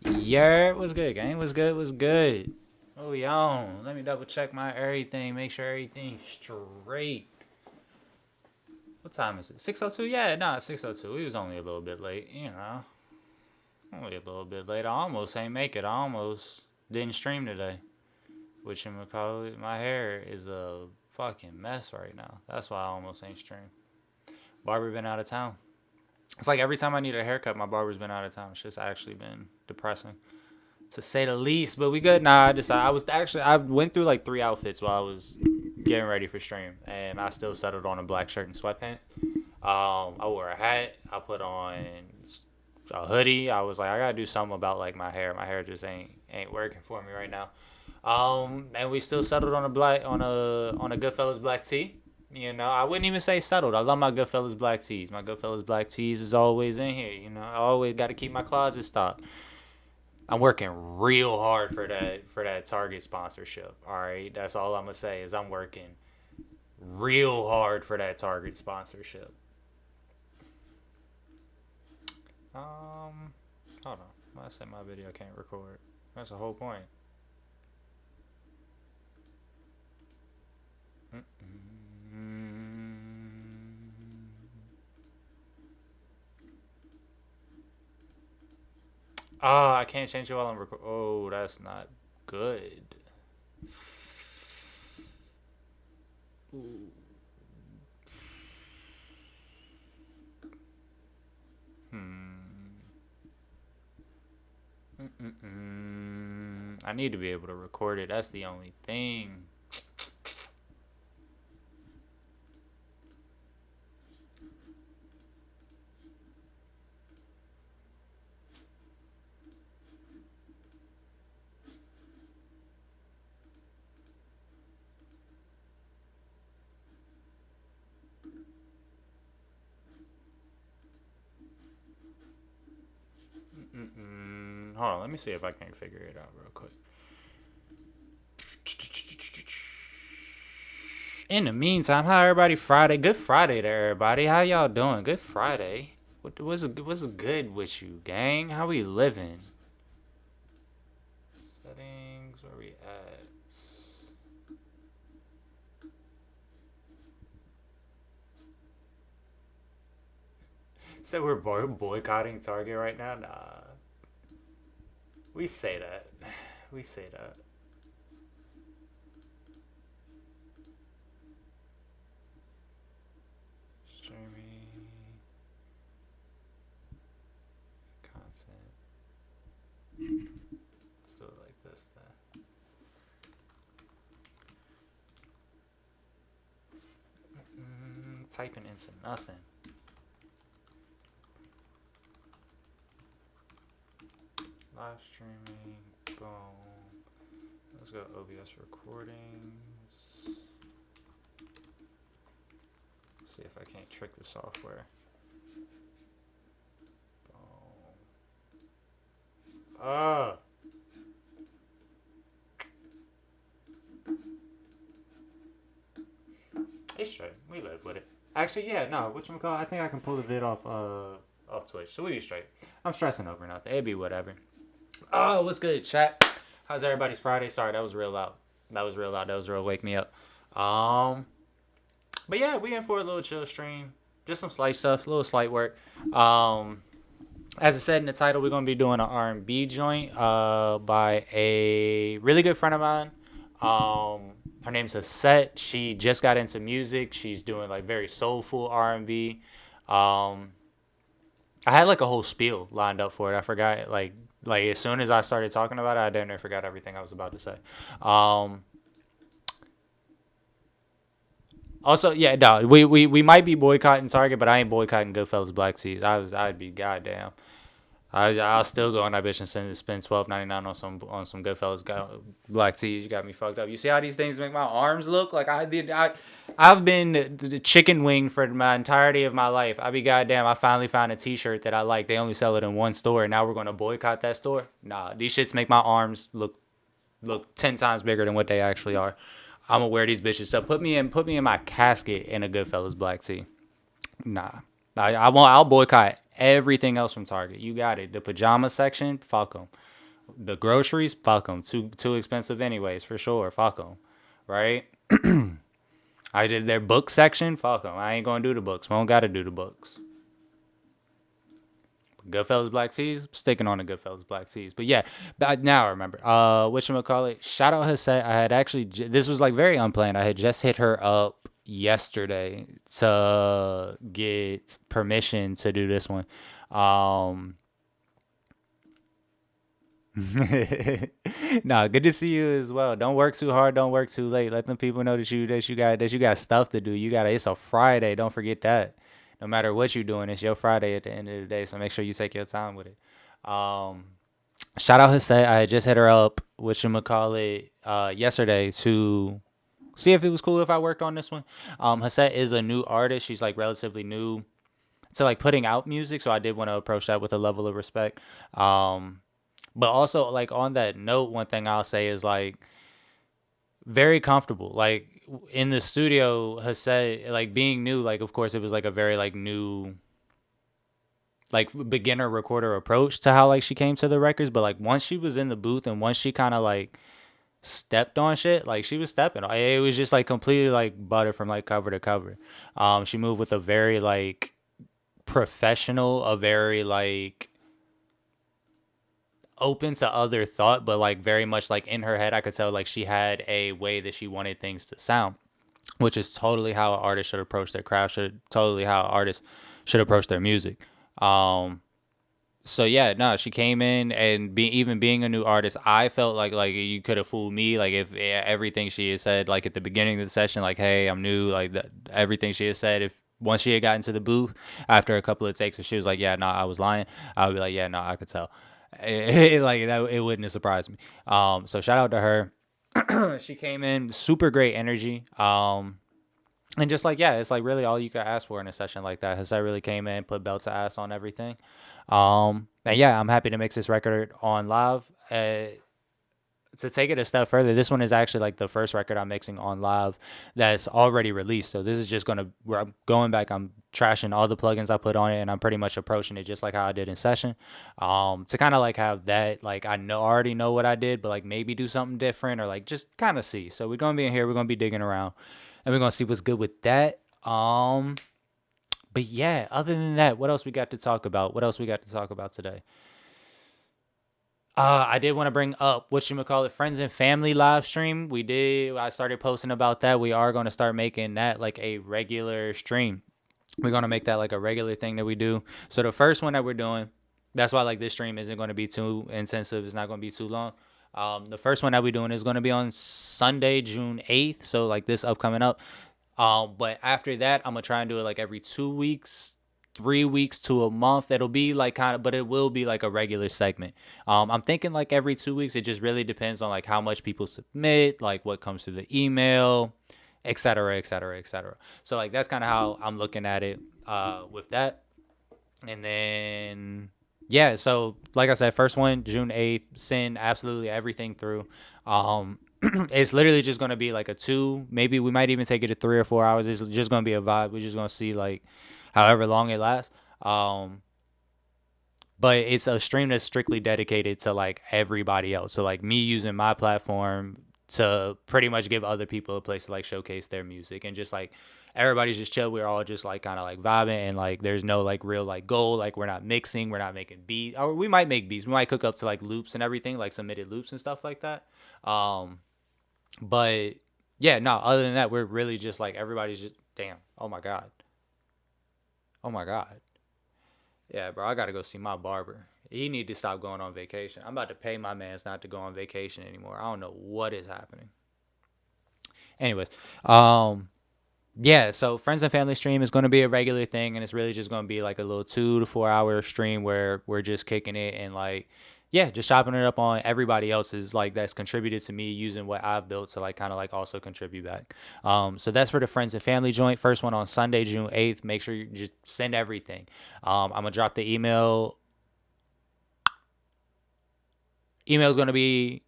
Yeah, what's good, gang? What's good? What's good? Oh, we on. Let me double check my everything. Make sure everything's straight. What time is it? 6:02? Yeah, nah, 6:02. We was only a little bit late, Only a little bit late. I almost ain't make it. I almost didn't stream today. Which I'm gonna call it. My hair is a fucking mess right now. That's why I almost ain't stream. Barber been out of town. It's like every time I need a haircut, my barber's been out of town. It's just actually been depressing, to say the least. But we good. Nah, I went through like 3 outfits while I was getting ready for stream, and I still settled on a black shirt and sweatpants. I wore a hat. I put on a hoodie. I was like, I gotta do something about like my hair. My hair just ain't working for me right now. And we still settled on a Goodfellas black tee. I wouldn't even say settled. I love my Goodfellas black tees. My Goodfellas black tees is always in here. I always got to keep my closet stocked. I'm working real hard for that Target sponsorship. All right, that's all I'm gonna say is I'm working real hard for that Target sponsorship. Hold on. I said my video can't record. That's the whole point. I can't change it while I'm recording. Oh, that's not good. I need to be able to record it. That's the only thing. Hold on, let me see if I can figure it out real quick. In the meantime, how everybody Friday? Good Friday to everybody. How y'all doing? Good Friday. What's good with you, gang? How we living? Settings, where we at? So we're boycotting Target right now? Nah. We say that. We say that. Streaming content. Let's do it like this then. Typing into nothing. Live streaming, boom. Let's go OBS recordings. See if I can't trick the software. Boom. It's straight. We live with it. Actually, yeah, no, whatchamacallit, I think I can pull the vid off Twitch, so we be straight. I'm stressing over nothing. It'd be whatever. Oh, what's good, chat? How's everybody's Friday? Sorry, that was real loud. That was real wake me up. But yeah, we in for a little chill stream. Just some slight stuff, a little slight work. As I said in the title, we're gonna be doing an R&B joint by a really good friend of mine. Her name's Hasset. She just got into music. She's doing like very soulful R&B. I had like a whole spiel lined up for it. I forgot like as soon as I started talking about it, I damn near forgot everything I was about to say. Also, yeah, no, we might be boycotting Target, but I ain't boycotting Goodfellas Black Tees. I'd be goddamn. I'll still go on that bitch and spend $12.99 on some Goodfellas black tees. You got me fucked up. You see how these things make my arms look like I've been the chicken wing for my entirety of my life. I be goddamn. I finally found a T-shirt that I like. They only sell it in one store, and now we're gonna boycott that store. Nah, these shits make my arms look 10 times bigger than what they actually are. I'm gonna wear these bitches. So put me in my casket in a Goodfellas black tee. Nah, I won't. I'll boycott everything else from Target. You got it. The pajama section, fuck them. The groceries, fuck them. Too expensive anyways, for sure. Fuck them, right? I did their book section. Fuck them. I ain't gonna do the books. We don't gotta do the books. Goodfellas Black Seas, sticking on the Goodfellas Black Seas. But yeah, now I remember. Whatchamacallit? Shout out Hasset. I had actually, this was like very unplanned. I had just hit her up yesterday to get permission to do this one. Um, nah, good to see you as well. Don't work too hard. Don't work too late. Let them people know that you got stuff to do. You got it's a Friday. Don't forget that. No matter what you're doing, it's your Friday at the end of the day. So make sure you take your time with it. Um, Shout out Hasset. I had just hit her up, whatchamacallit, yesterday to see if it was cool if I worked on this one. Hasset is a new artist. She's like relatively new to like putting out music, so I did want to approach that with a level of respect. Um, but also like on that note, one thing I'll say is like very comfortable. Like in the studio, Hasset like being new, like of course it was like a very like new like beginner recorder approach to how like she came to the records, but like once she was in the booth and once she kind of like stepped on shit, like she was stepping it was just like completely like butter from like cover to cover. She moved with a very like professional, a very like open to other thought, but like very much like in her head I could tell like she had a way that she wanted things to sound, which is totally how an artist should approach their craft, should totally how artists should approach their music. um so yeah, no, she came in and even being a new artist, I felt like you could have fooled me. Like if everything she had said, like at the beginning of the session, like hey, I'm new, like everything she had said, if once she had gotten to the booth after a couple of takes, if she was like, yeah, no, I was lying, I would be like, yeah, no, I could tell. Like that, it wouldn't have surprised me. So shout out to her. She came in super great energy. And just like yeah, it's like really all you could ask for in a session like that. Hasai really came in, put belt to ass on everything. And yeah, I'm happy to mix this record on live. To take it a step further, this one is actually like the first record I'm mixing on live that's already released. So this is just gonna where I'm going back. I'm trashing all the plugins I put on it, and I'm pretty much approaching it just like how I did in session. To kind of like have that like I know already know what I did, but like maybe do something different or like just kind of see. So we're gonna be in here. We're gonna be digging around, and we're gonna see what's good with that. But yeah, other than that, what else we got to talk about? What else we got to talk about today? I did want to bring up whatchamacallit, friends and family live stream. I started posting about that. We are going to start making that like a regular stream. We're going to make that like a regular thing that we do. So the first one that we're doing, that's why like this stream isn't going to be too intensive. It's not going to be too long. The first one that we're doing is going to be on Sunday, June 8th. So like this upcoming up. But after that, I'm gonna try and do it like every 2 weeks, 3 weeks to a month. It'll be like kind of, but it will be like a regular segment. I'm thinking like every 2 weeks. It just really depends on like how much people submit, like what comes through the email, et cetera, et cetera, et cetera. So like that's kind of how I'm looking at it. With that, and then yeah. So like I said, first one June 8th. Send absolutely everything through. It's literally just gonna be like a 2, maybe we might even take it to 3 or 4 hours. It's just gonna be a vibe. We're just gonna see like however long it lasts. But it's a stream that's strictly dedicated to like everybody else. So like me using my platform to pretty much give other people a place to like showcase their music and just like everybody's just chill. We're all just like kind of like vibing and like there's no like real like goal. Like we're not mixing, we're not making beats, or we might make beats. We might cook up to like loops and everything, like submitted loops and stuff like that. Um, but yeah, no, other than that, we're really just like everybody's just damn. Oh my god. Oh my god. Yeah, bro, I gotta go see my barber. He need to stop going on vacation. I'm about to pay my mans not to go on vacation anymore. I don't know what is happening. Anyways, yeah, so friends and family stream is going to be a regular thing, and it's really just going to be like a little 2 to 4 hour stream where we're just kicking it and like, yeah, just chopping it up on everybody else's like that's contributed to me using what I've built to like kind of like also contribute back. So that's for the friends and family joint. First one on Sunday, June 8th. Make sure you just send everything. I'm gonna drop the email. Email is gonna be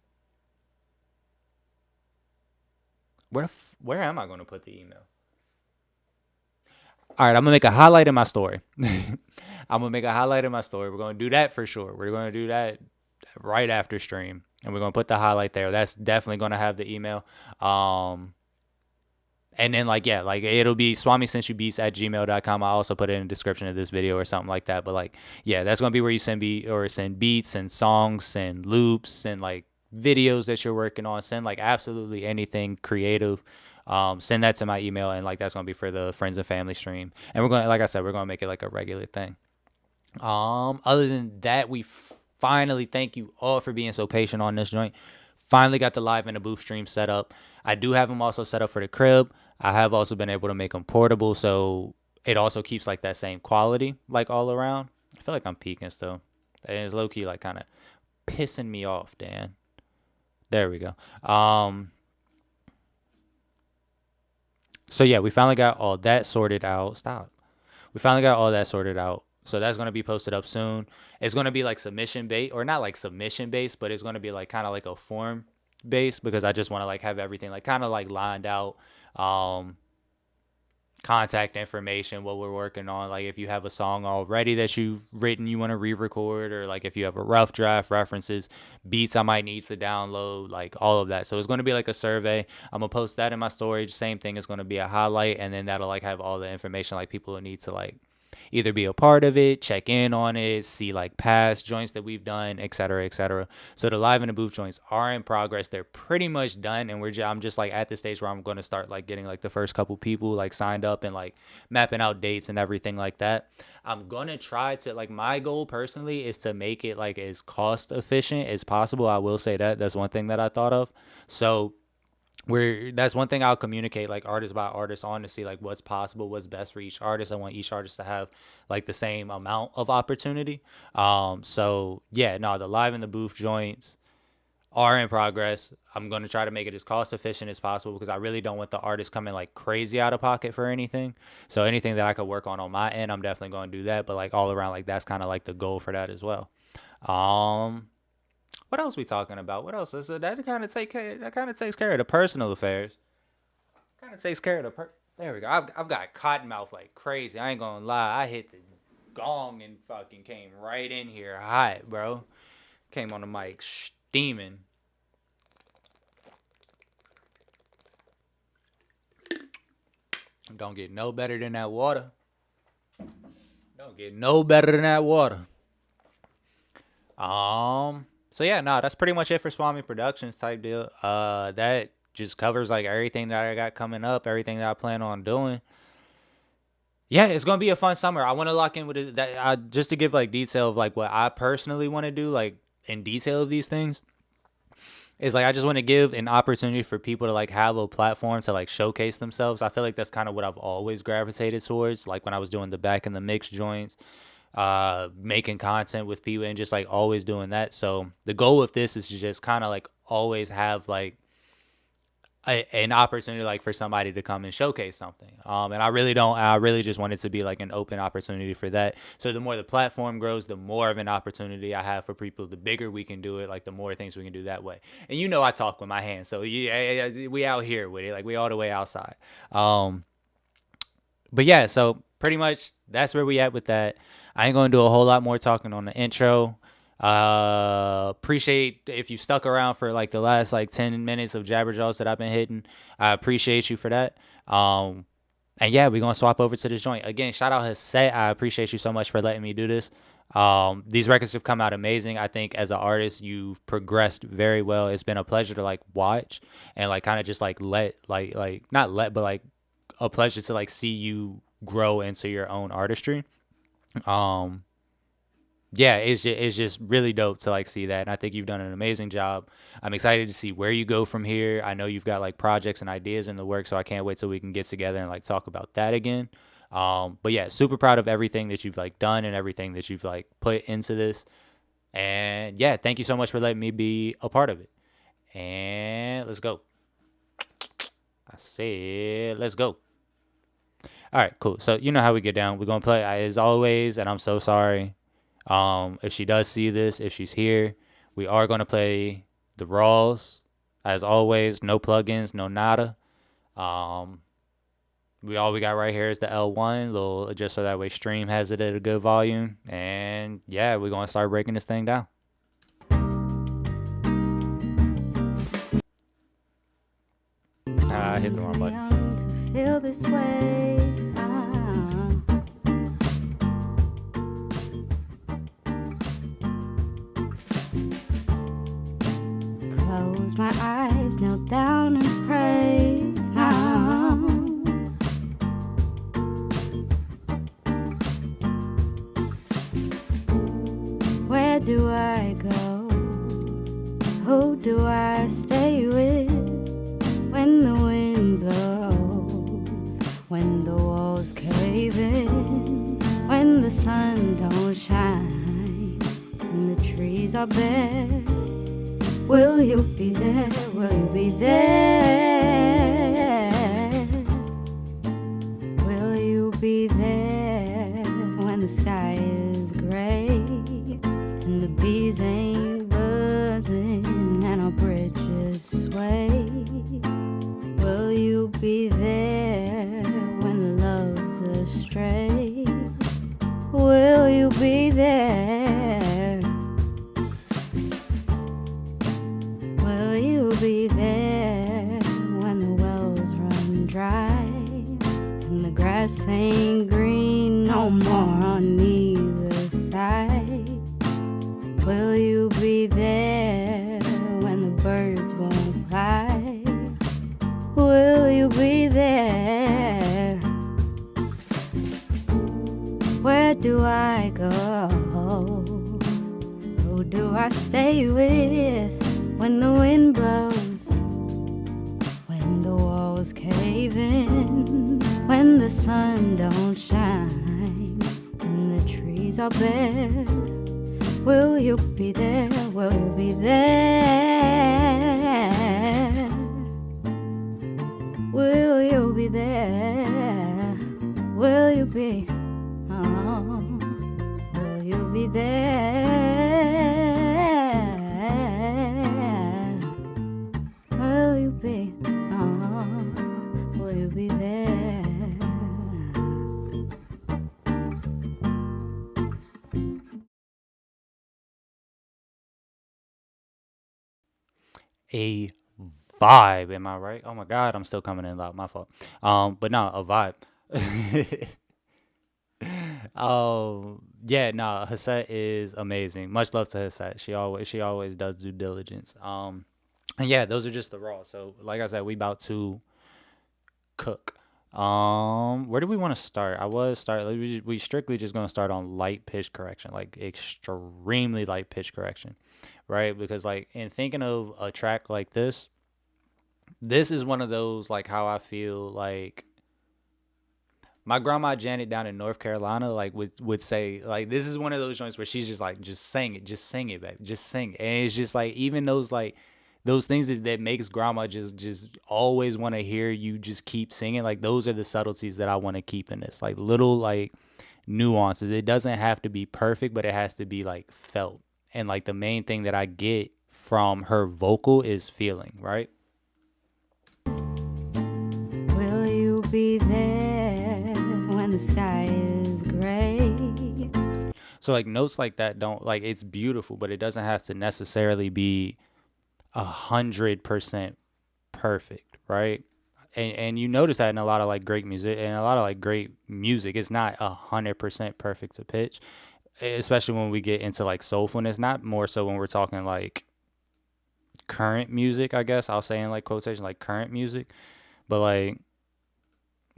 where am I gonna put the email? All right, I'm gonna make a highlight in my story. I'm gonna make a highlight in my story. We're gonna do that for sure. We're gonna do that right after stream, and we're gonna put the highlight there. That's definitely gonna have the email. And then like, yeah, like it'll be swamisentsyoubeats@gmail.com. I'll also put it in the description of this video or something like that. But like, yeah, that's gonna be where you send beats and songs and loops and like videos that you're working on. Send like absolutely anything creative. Send that to my email, and like that's gonna be for the friends and family stream. And we're gonna, like I said, we're gonna make it like a regular thing. Other than that, we finally, thank you all for being so patient on this joint. Finally got the live in the booth stream set up. I do have them also set up for the crib. I have also been able to make them portable, so it also keeps like that same quality like all around. I feel like I'm peeking still. And it's low key like kind of pissing me off, Dan. There we go. So yeah, we finally got all that sorted out. Stop. We finally got all that sorted out. So that's going to be posted up soon. It's going to be like submission based, or not like submission based, but it's going to be like kind of like a form based, because I just want to like have everything like kind of like lined out. Contact information, what we're working on. Like if you have a song already that you've written, you want to re-record, or like if you have a rough draft, references, beats I might need to download, like all of that. So it's going to be like a survey. I'm gonna post that in my storage. Same thing is going to be a highlight, and then that'll like have all the information like people who need to like either be a part of it, check in on it, see like past joints that we've done, etc., etc. So the live in the booth joints are in progress. They're pretty much done, and I'm just like at the stage where I'm going to start like getting like the first couple people like signed up and like mapping out dates and everything like that. I'm gonna try to like, my goal personally is to make it like as cost efficient as possible. I will say that's one thing that I thought of. So that's one thing I'll communicate like artist by artist on, to see like what's possible, what's best for each artist. I want each artist to have like the same amount of opportunity. So yeah, no, the live in the booth joints are in progress. I'm going to try to make it as cost efficient as possible, because I really don't want the artist coming like crazy out of pocket for anything. So anything that I could work on my end, I'm definitely going to do that. But like all around, like that's kind of like the goal for that as well. What else we talking about? What else? That kind of takes care of the personal affairs. Kind of takes care of There we go. I've got cotton mouth like crazy. I ain't gonna lie. I hit the gong and fucking came right in here hot, bro. Came on the mic steaming. Don't get no better than that water. Don't get no better than that water. So yeah, no, that's pretty much it for Swami Productions type deal. That just covers like everything that I got coming up, everything that I plan on doing. Yeah, it's gonna be a fun summer. I want to lock in with it, just to give like detail of like what I personally want to do, like in detail of these things. Is like I just want to give an opportunity for people to like have a platform to like showcase themselves. I feel like that's kind of what I've always gravitated towards. Like when I was doing the back in the mix joints, making content with people, and just like always doing that. So the goal with this is to just kind of like always have like an opportunity like for somebody to come and showcase something. And I really just want it to be like an open opportunity for that. So the more the platform grows, the more of an opportunity I have for people, the bigger we can do it, like the more things we can do that way. And you know I talk with my hands, so yeah, we out here with it, like we all the way outside. But yeah, so pretty much that's where we at with that. I ain't gonna do a whole lot more talking on the intro. Appreciate if you stuck around for like the last like 10 minutes of jabberjaws that I've been hitting. I appreciate you for that. And yeah, we're gonna swap over to this joint again. Shout out Hasset. I appreciate you so much for letting me do this. These records have come out amazing. I think as an artist, you've progressed very well. It's been a pleasure to like watch and like kind of just like not let, but like a pleasure to like see you grow into your own artistry. Yeah, it's just really dope to like see that, and I think you've done an amazing job. I'm excited to see where you go from here. I know you've got like projects and ideas in the work, so I can't wait till we can get together and like talk about that again. But yeah, super proud of everything that you've like done and everything that you've like put into this. And yeah, thank you so much for letting me be a part of it. And let's go. I said, let's go. All right, cool. So you know how we get down. We're gonna play as always, and I'm so sorry. If she does see this, if she's here, we are gonna play the raws as always. No plugins, no nada. We got right here is the L1, little just so that way stream has it at a good volume. And yeah, we're gonna start breaking this thing down. I hit the wrong button. Young to feel this way. Close my eyes, kneel down and pray. Where do I go? Who do I stay with when the wind blows, when the walls cave in, when the sun don't shine and the trees are bare? Will you be there? Will you be there? Will you be there when the sky is gray and the bees ain't buzzing and our bridges sway? Will you be there when love's astray? Will you be there? Will you be there when the wells run dry and the grass ain't green no more on either side? Will you be there when the birds won't fly? Will you be there? Where do I go? Who do I stay with when the wind blows, when the walls cave in, when the sun don't shine and the trees are bare? Will you be there? Will you be there? Will you be there? Will you be? Oh, will you be there? Will you be? Oh, will you be there? A vibe, am I right? Oh my god, I'm still coming in loud, my fault. But no, a vibe. Yeah, no, Hasset is amazing. Much love to Hasset. She always does due diligence. And yeah, those are just the raw. So like I said, we about to cook. Where do we want to start? We strictly just gonna start on light pitch correction, like extremely light pitch correction, right? Because like in thinking of a track like this is one of those, like, how I feel like my grandma Janet down in North Carolina like would say, like, this is one of those joints where she's just like, just sing it, baby, just sing it. And it's just like, even those, like, those things that makes grandma just always want to hear you just keep singing, like, those are the subtleties that I want to keep in this, like, little, like, nuances. It doesn't have to be perfect, but it has to be, like, felt. And like the main thing that I get from her vocal is feeling, right? Will you be there when the sky is gray? So like notes like that don't, like, it's beautiful, but it doesn't have to necessarily be 100% perfect, right? And you notice that in a lot of like great music, it's not 100% perfect to pitch, especially when we get into like soulfulness. Not more so when we're talking like current music, I guess I'll say in like quotation, like current music. But like,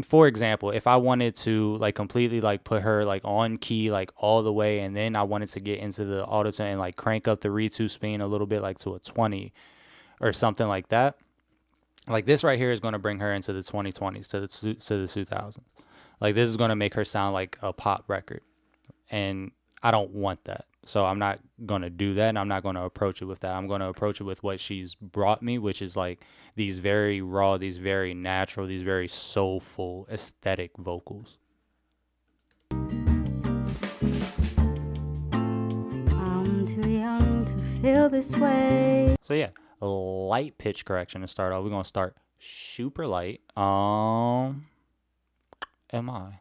for example, if I wanted to like completely like put her like on key like all the way, and then I wanted to get into the auto-tune and like crank up the reed-to speed a little bit, like to a 20 or something like that, like this right here is going to bring her into the 2020s to the 2000s. Like this is going to make her sound like a pop record, and I don't want that. So I'm not going to do that, and I'm not going to approach it with that. I'm going to approach it with what she's brought me, which is like these very raw, these very natural, these very soulful, aesthetic vocals. I'm too young to feel this way. So yeah, a light pitch correction to start off. We're going to start super light. Am I?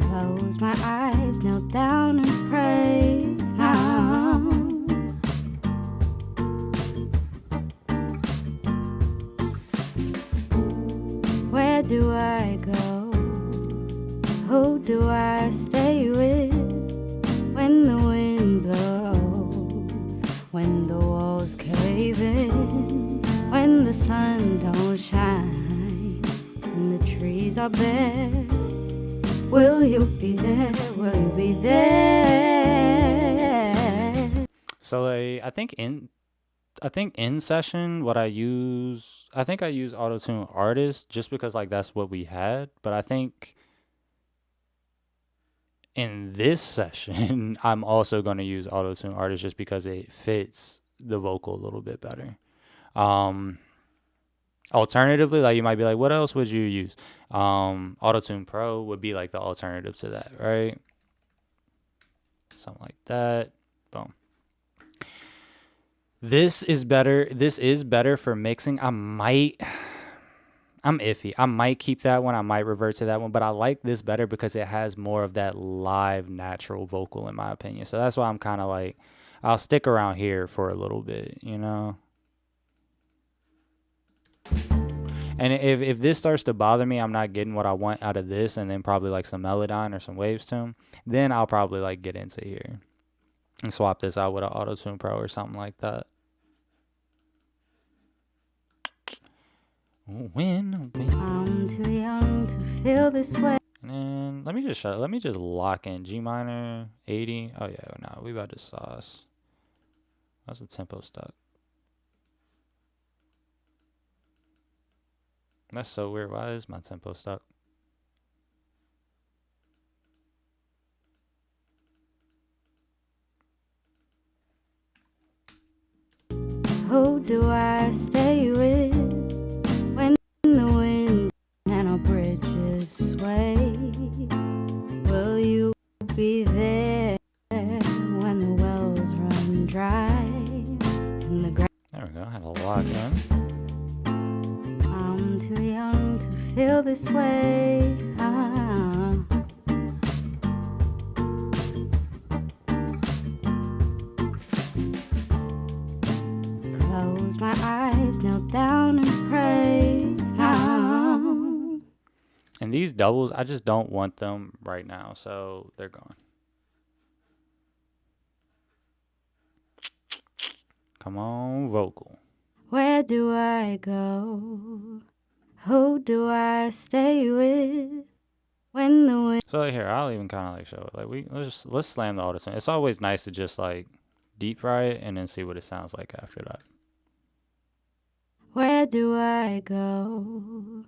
Close Close my eyes, kneel down and pray. Where do I go? Who do I stay with? When the wind blows, when the walls cave in, when the sun don't shine and the trees are bare, will you be there? Will you be there? So I think in session what I use auto-tune artist just because like that's what we had, but I think in this session I'm also going to use auto-tune artist just because it fits the vocal a little bit better. Alternatively, like you might be like, what else would you use? Auto-tune Pro would be like the alternative to that, right? Something like that. Boom. This is better for mixing. I'm iffy. I might keep that one. I might revert to that one, but I like this better because it has more of that live natural vocal in my opinion. So that's why I'm kind of like, I'll stick around here for a little bit, you know? And if this starts to bother me, I'm not getting what I want out of this, and then probably like some Melodyne or some Waves tune, then I'll probably like get into here and swap this out with an Auto-Tune Pro or something like that. When I'm too young to feel this way. And let me just lock in G minor 80. Oh yeah, no, we about to sauce. That's the tempo stuck. That's so weird. Why is my tempo stuck? Who do I stay with when the wind and our bridges sway? Will you be there when the wells run dry and the ground? There we go. I had to lock in. I'm too young to feel this way. Close my eyes, kneel down and pray. And these doubles, I just don't want them right now, so they're gone. Come on, vocal. Where do I go? Who do I stay with when the wind? So here, I'll even kind of like show it. Like let's slam the auto-tune. It's always nice to just like deep fry it and then see what it sounds like after that. Where do I go?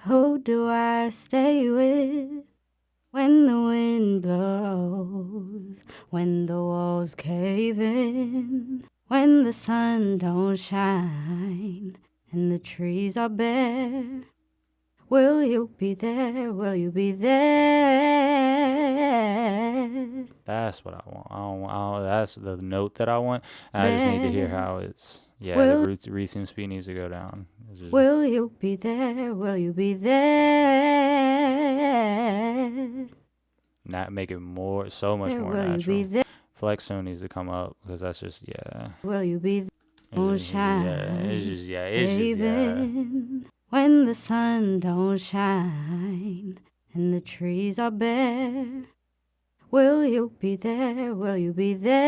Who do I stay with when the wind blows, when the walls cave in, when the sun don't shine and the trees are bare? Will you be there? Will you be there? That's what I want. That's the note that I want. I just need to hear how it's. Yeah, the resume speed needs to go down. Will you be there? Will you be there? Not make it so much more will natural. You be there? Flex soon needs to come up because that's just Will you be there? Shine. It's just When the sun don't shine and the trees are bare, will you be there? Will you be there?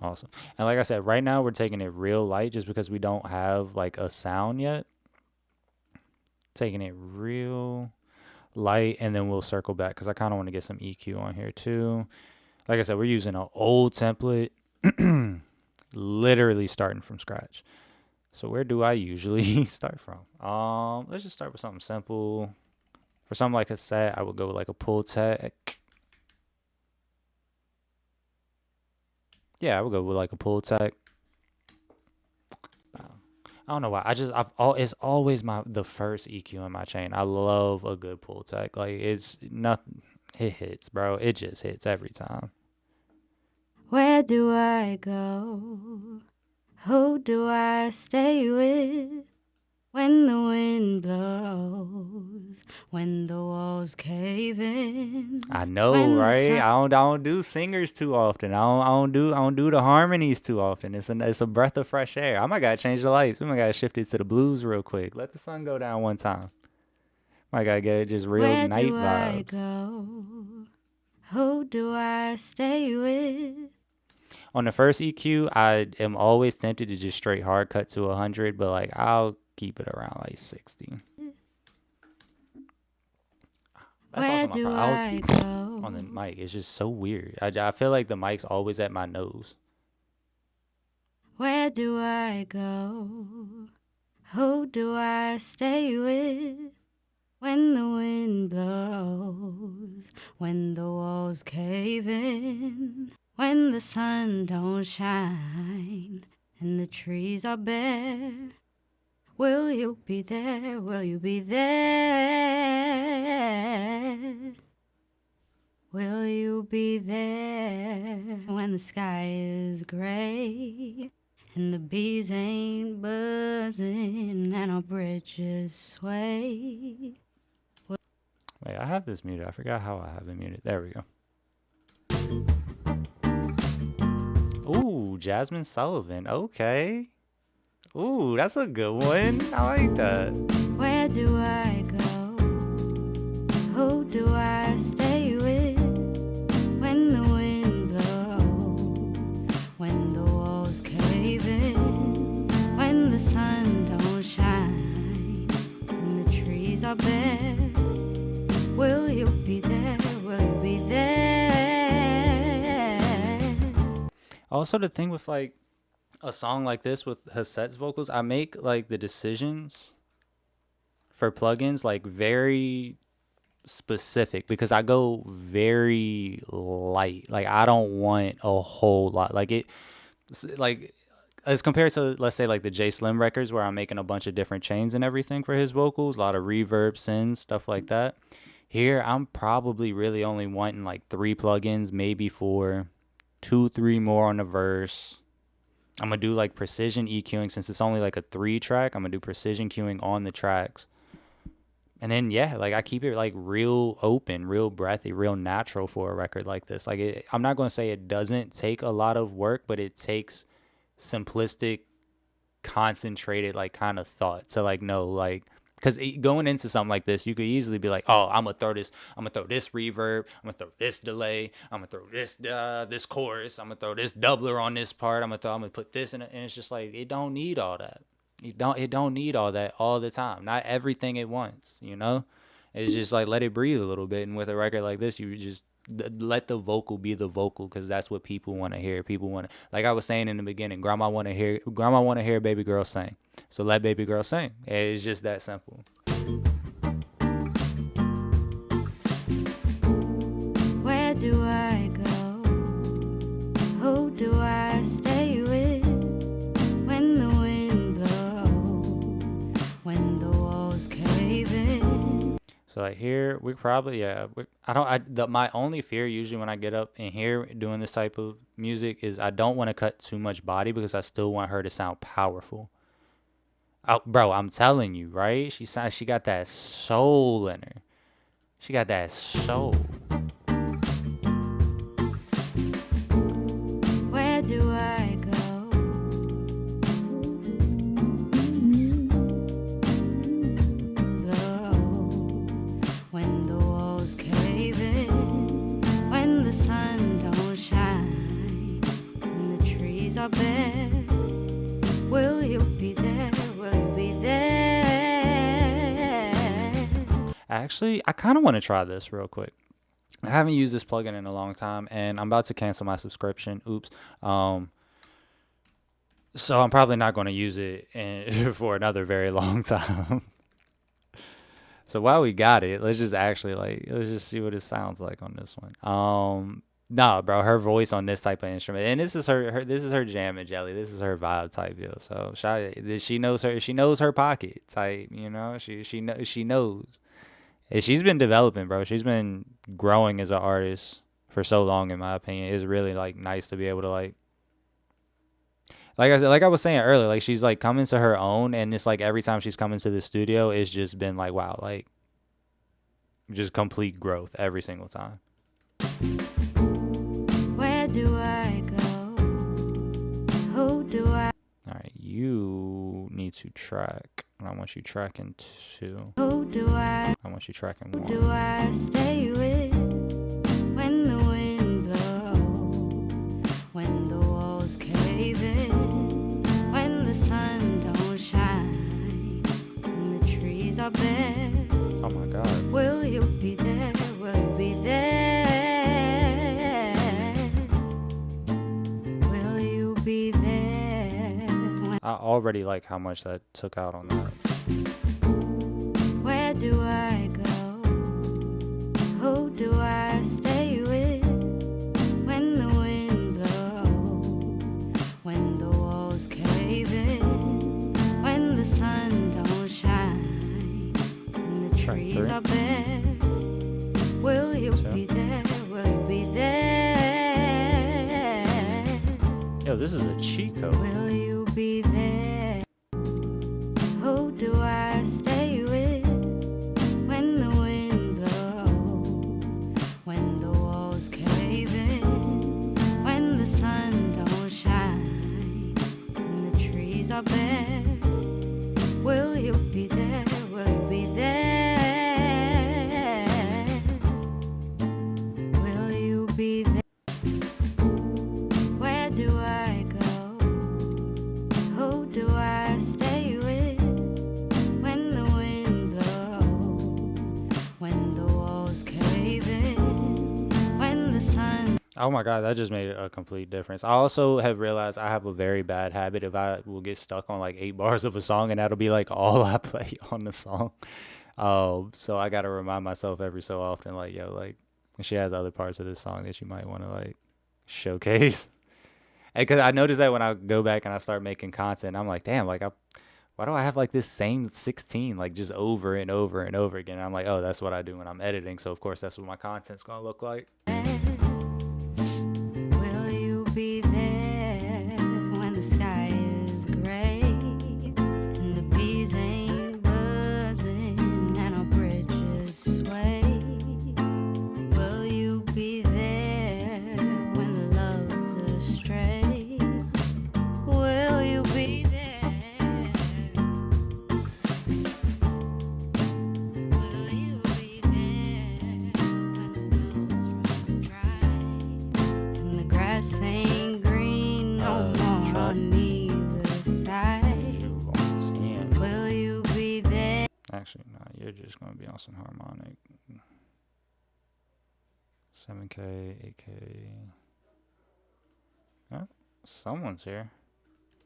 Awesome. And like I said, right now we're taking it real light just because we don't have like a sound yet. Taking it real light, and then we'll circle back because I kind of want to get some EQ on here too. Like I said, we're using an old template, literally starting from scratch. So where do I usually start from? Let's just start with something simple. For something like a set, I would go with like a pull tech. Yeah, I would go with like a pull tech. I don't know why. It's always the first EQ in my chain. I love a good pull tech. Like it's nothing. It hits, bro. It just hits every time. Where do I go? Who do I stay with when the wind blows? when the walls cave in. I know, When the right? sun I don't do singers too often. I don't do the harmonies too often. It's a breath of fresh air. I might gotta change the lights. We might gotta shift it to the blues real quick. Let the sun go down one time. Might gotta get it just real Where night do I vibes. go? Who do I stay with? On the first EQ, I am always tempted to just straight hard cut to 100, but like I'll keep it around like 60. That's Where also my do problem. I go? On the mic, it's just so weird. I feel like the mic's always at my nose. Where do I go? Who do I stay with? When the wind blows, when the walls cave in, when the sun don't shine and the trees are bare, will you be there? Will you be there? Will you be there when the sky is gray and the bees ain't buzzing and our bridges sway? Wait, I have this muted. I forgot how I have it muted. There we go. Ooh, Jasmine Sullivan. Okay. Ooh, that's a good one. I like that. Where do I go? Who do I stay with? When the wind blows, when the walls cave in, when the sun don't shine and the trees are bare, will you be there? Will you be there? Also, the thing with like a song like this with Hasset's vocals, I make like the decisions for plugins like very specific because I go very light. Like I don't want a whole lot. Like as compared to, let's say, like the J Slim records where I'm making a bunch of different chains and everything for his vocals, a lot of reverb, synths, stuff like that. Here, I'm probably really only wanting like 3 plugins, maybe 4, 2, 3 more on the verse. I'm going to do like precision EQing since it's only like a 3 track. I'm going to do precision queuing on the tracks. And then, yeah, like I keep it like real open, real breathy, real natural for a record like this. Like I'm not going to say it doesn't take a lot of work, but it takes simplistic, concentrated, like kind of thought to like know, like, because going into something like this, you could easily be like, oh, I'm gonna throw this reverb, I'm gonna throw this delay, I'm gonna throw this chorus, I'm gonna throw this doubler on this part, I'm gonna put this in it, and it's just like it don't need all that. It don't need all that all the time. Not everything at once, you know? It's just like let it breathe a little bit. And with a record like this, you just let the vocal be the vocal because that's what people want to hear. People want to, like I was saying in the beginning, grandma want to hear baby girl sing. So let baby girl sing. It's just that simple. Where do I go? Who do I stay with? When the wind blows, when the walls cave in. So like here, we probably, my only fear usually when I get up in here doing this type of music is I don't want to cut too much body because I still want her to sound powerful. Oh, bro, I'm telling you, right? She got that soul in her. She got that soul. Where do I go? Blows when the walls cave in, when the sun don't shine and the trees are bare. Will you be there? Will you be there? Actually, I kind of want to try this real quick. I haven't used this plugin in a long time, and I'm about to cancel my subscription. Oops. So I'm probably not going to use it for another very long time. So while we got it, let's just see what it sounds like on this one. Nah, bro, her voice on this type of instrument, and this is her jam and jelly. This is her vibe type deal. So she knows her pocket type. You know, she knows. And she's been developing, bro. She's been growing as an artist for so long, in my opinion. It's really like nice to be able to like I was saying earlier, like she's like coming to her own, and it's like every time she's coming to the studio, it's just been like wow, like just complete growth every single time. Where do I go? Who do I? All right, you need to track, and I want you tracking 2. Who do I? I want you tracking Who 1. do I stay with when the wind blows? When the walls cave in? When the sun don't shine and the trees are bare? Oh my God. Will you be there? Will you be there? Will you be there? I already like how much that took out on that. Where do I go? Who do I stay with when the wind blows? When the walls cave in? When the sun don't shine and the trees 3. are bare? Will you 2. be there? Will you be there? Yo, this is a cheat code. Will you be there? Who do I stay with when the wind blows? When the walls cave in? When the sun don't shine and the trees are bare? Will you be there? Will you be there? Will you be there? Where do I go? Who do I stay with when the wind blows? When the walls cave in? When the sun... Oh my God, that just made a complete difference. I also have realized I have a very bad habit if I will get stuck on like 8 bars of a song, and that'll be like all I play on the song. So I gotta remind myself every so often, like, yo, like she has other parts of this song that you might want to like showcase. And because I noticed that when I go back and I start making content, I'm like, damn, like why do I have like this same 16 like just over and over and over again? And I'm like, oh, that's what I do when I'm editing. So of course that's what my content's gonna look like. Will you be there when the sky is gray and the bees ain't buzzing and our bridges sway? Will you be there when the love's astray? Will you be there? Will you be there when the wells run dry and the grass ain't green no more on either side? Will you be there? Actually, no, you're just gonna be on some harmonic. 7K, 8K. Huh? Someone's here.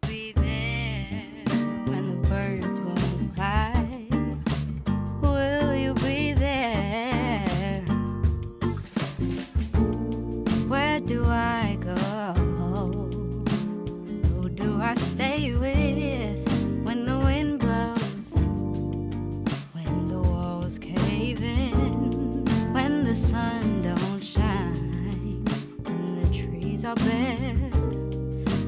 Be there when the birds won't fly? Will you be there? Where do I go? Who do I stay with when the wind blows? When the walls cave in? When the sun don't shine and the trees are bare?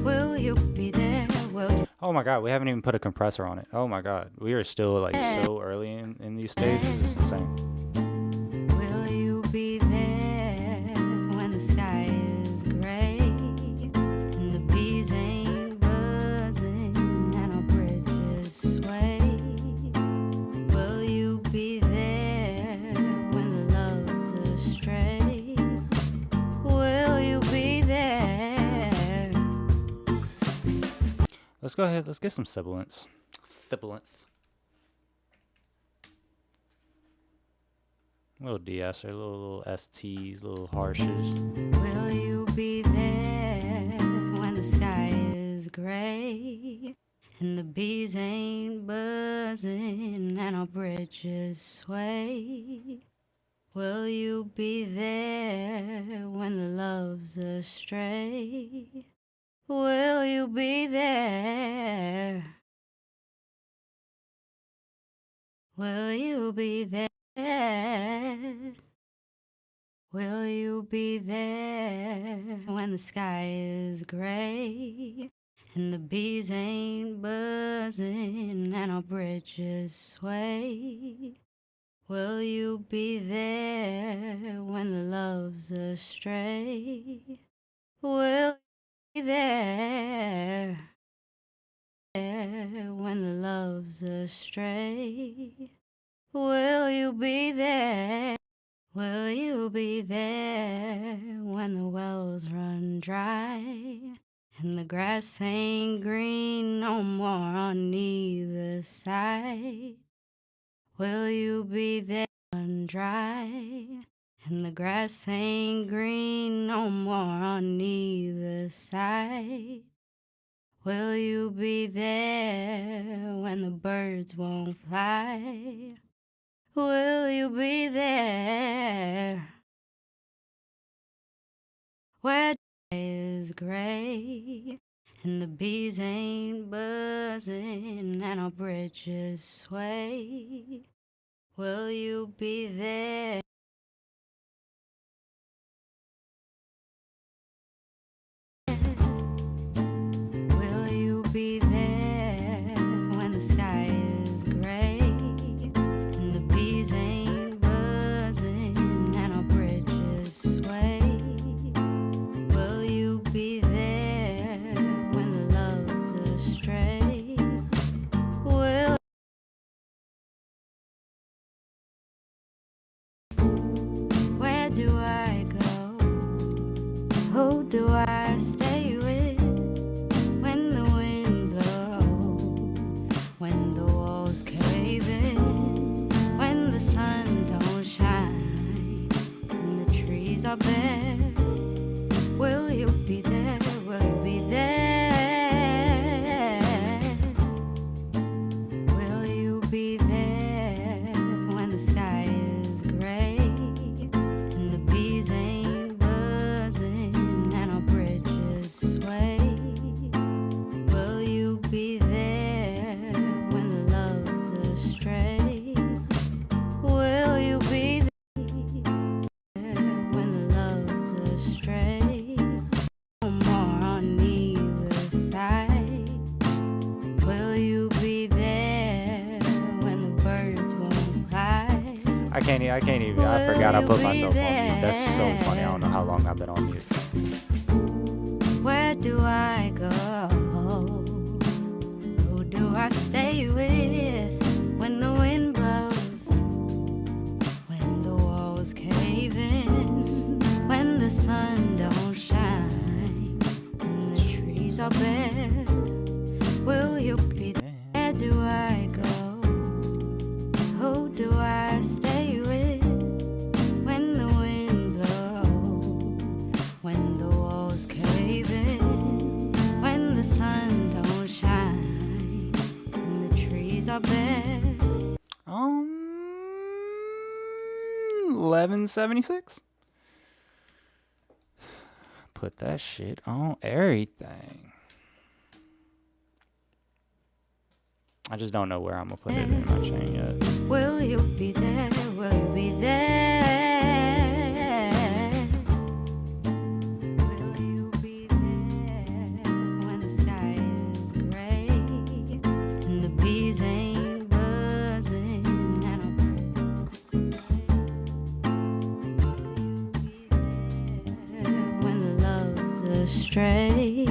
Will you be there? Will you? Oh my God, we haven't even put a compressor on it. Oh my God, we are still like so early in these stages. It's insane. Will you be there when the sky is gray and the bees ain't buzzing and our bridges sway? Will you be there when the love's astray? Will you be there? Let's go ahead. Let's get some sibilants. Sibilants. Little de-esser, little STs, little harshes. Will you be there when the sky is gray and the bees ain't buzzing and our bridges sway? Will you be there when the love's astray? Will you be there? Will you be there? Will you be there when the sky is gray and the bees ain't buzzing and our bridges sway? Will you be there when the love's astray? Will you be there when the love's astray? Will you be there? Will you be there when the wells run dry and the grass ain't green no more on either side? Will you be there run dry and the grass ain't green no more on either side? Will you be there when the birds won't fly? Will you be there where the sky is gray and the bees ain't buzzing and our bridges sway? Will you be there? Will you be there when the sky is gray and the bees ain't buzzing and our bridges sway? Will you be there when the love's astray? Will where do I go? Who do I stay with when the wind blows? When the walls cave in? When the sun don't shine and the trees are bare? Will you be there? Will you be there? Will you be there when the sky is gray and the bees ain't buzzing and our bridges sway? Will you be there when the love's astray? Will you be there when the love's astray? No more on either side. Will you be there when the birds won't fly? I can't even. I forgot I put myself on mute. That's so funny. I don't know how long I've been on mute. Where do I go? Who do I stay with when the wind blows? When the walls cave in? When the sun don't shine and the trees are bare? Will you be there? Where do I go? Who do I stay with when the wind blows? When the walls cave in? When the sun don't shine and the trees are bare? 1176. Put that shit on everything. I just don't know where I'm gonna put it in my chain yet. Will you be there? Will you be there? Will you be there when the sky is gray and the bees ain't buzzing and our when the love's astray?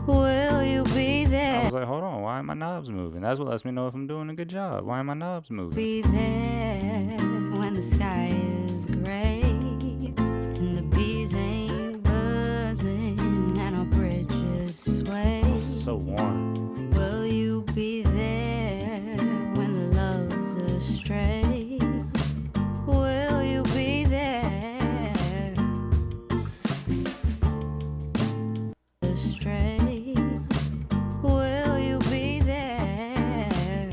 Will you be I there? was like, hold on, why are my knobs moving? That's what lets me know if I'm doing a good job. Why are my knobs moving? Be there when the sky is gray and the bees ain't buzzing and our bridges sway. So warm. Will you be there when the love's astray? Will you be there? Astray. Will you be there?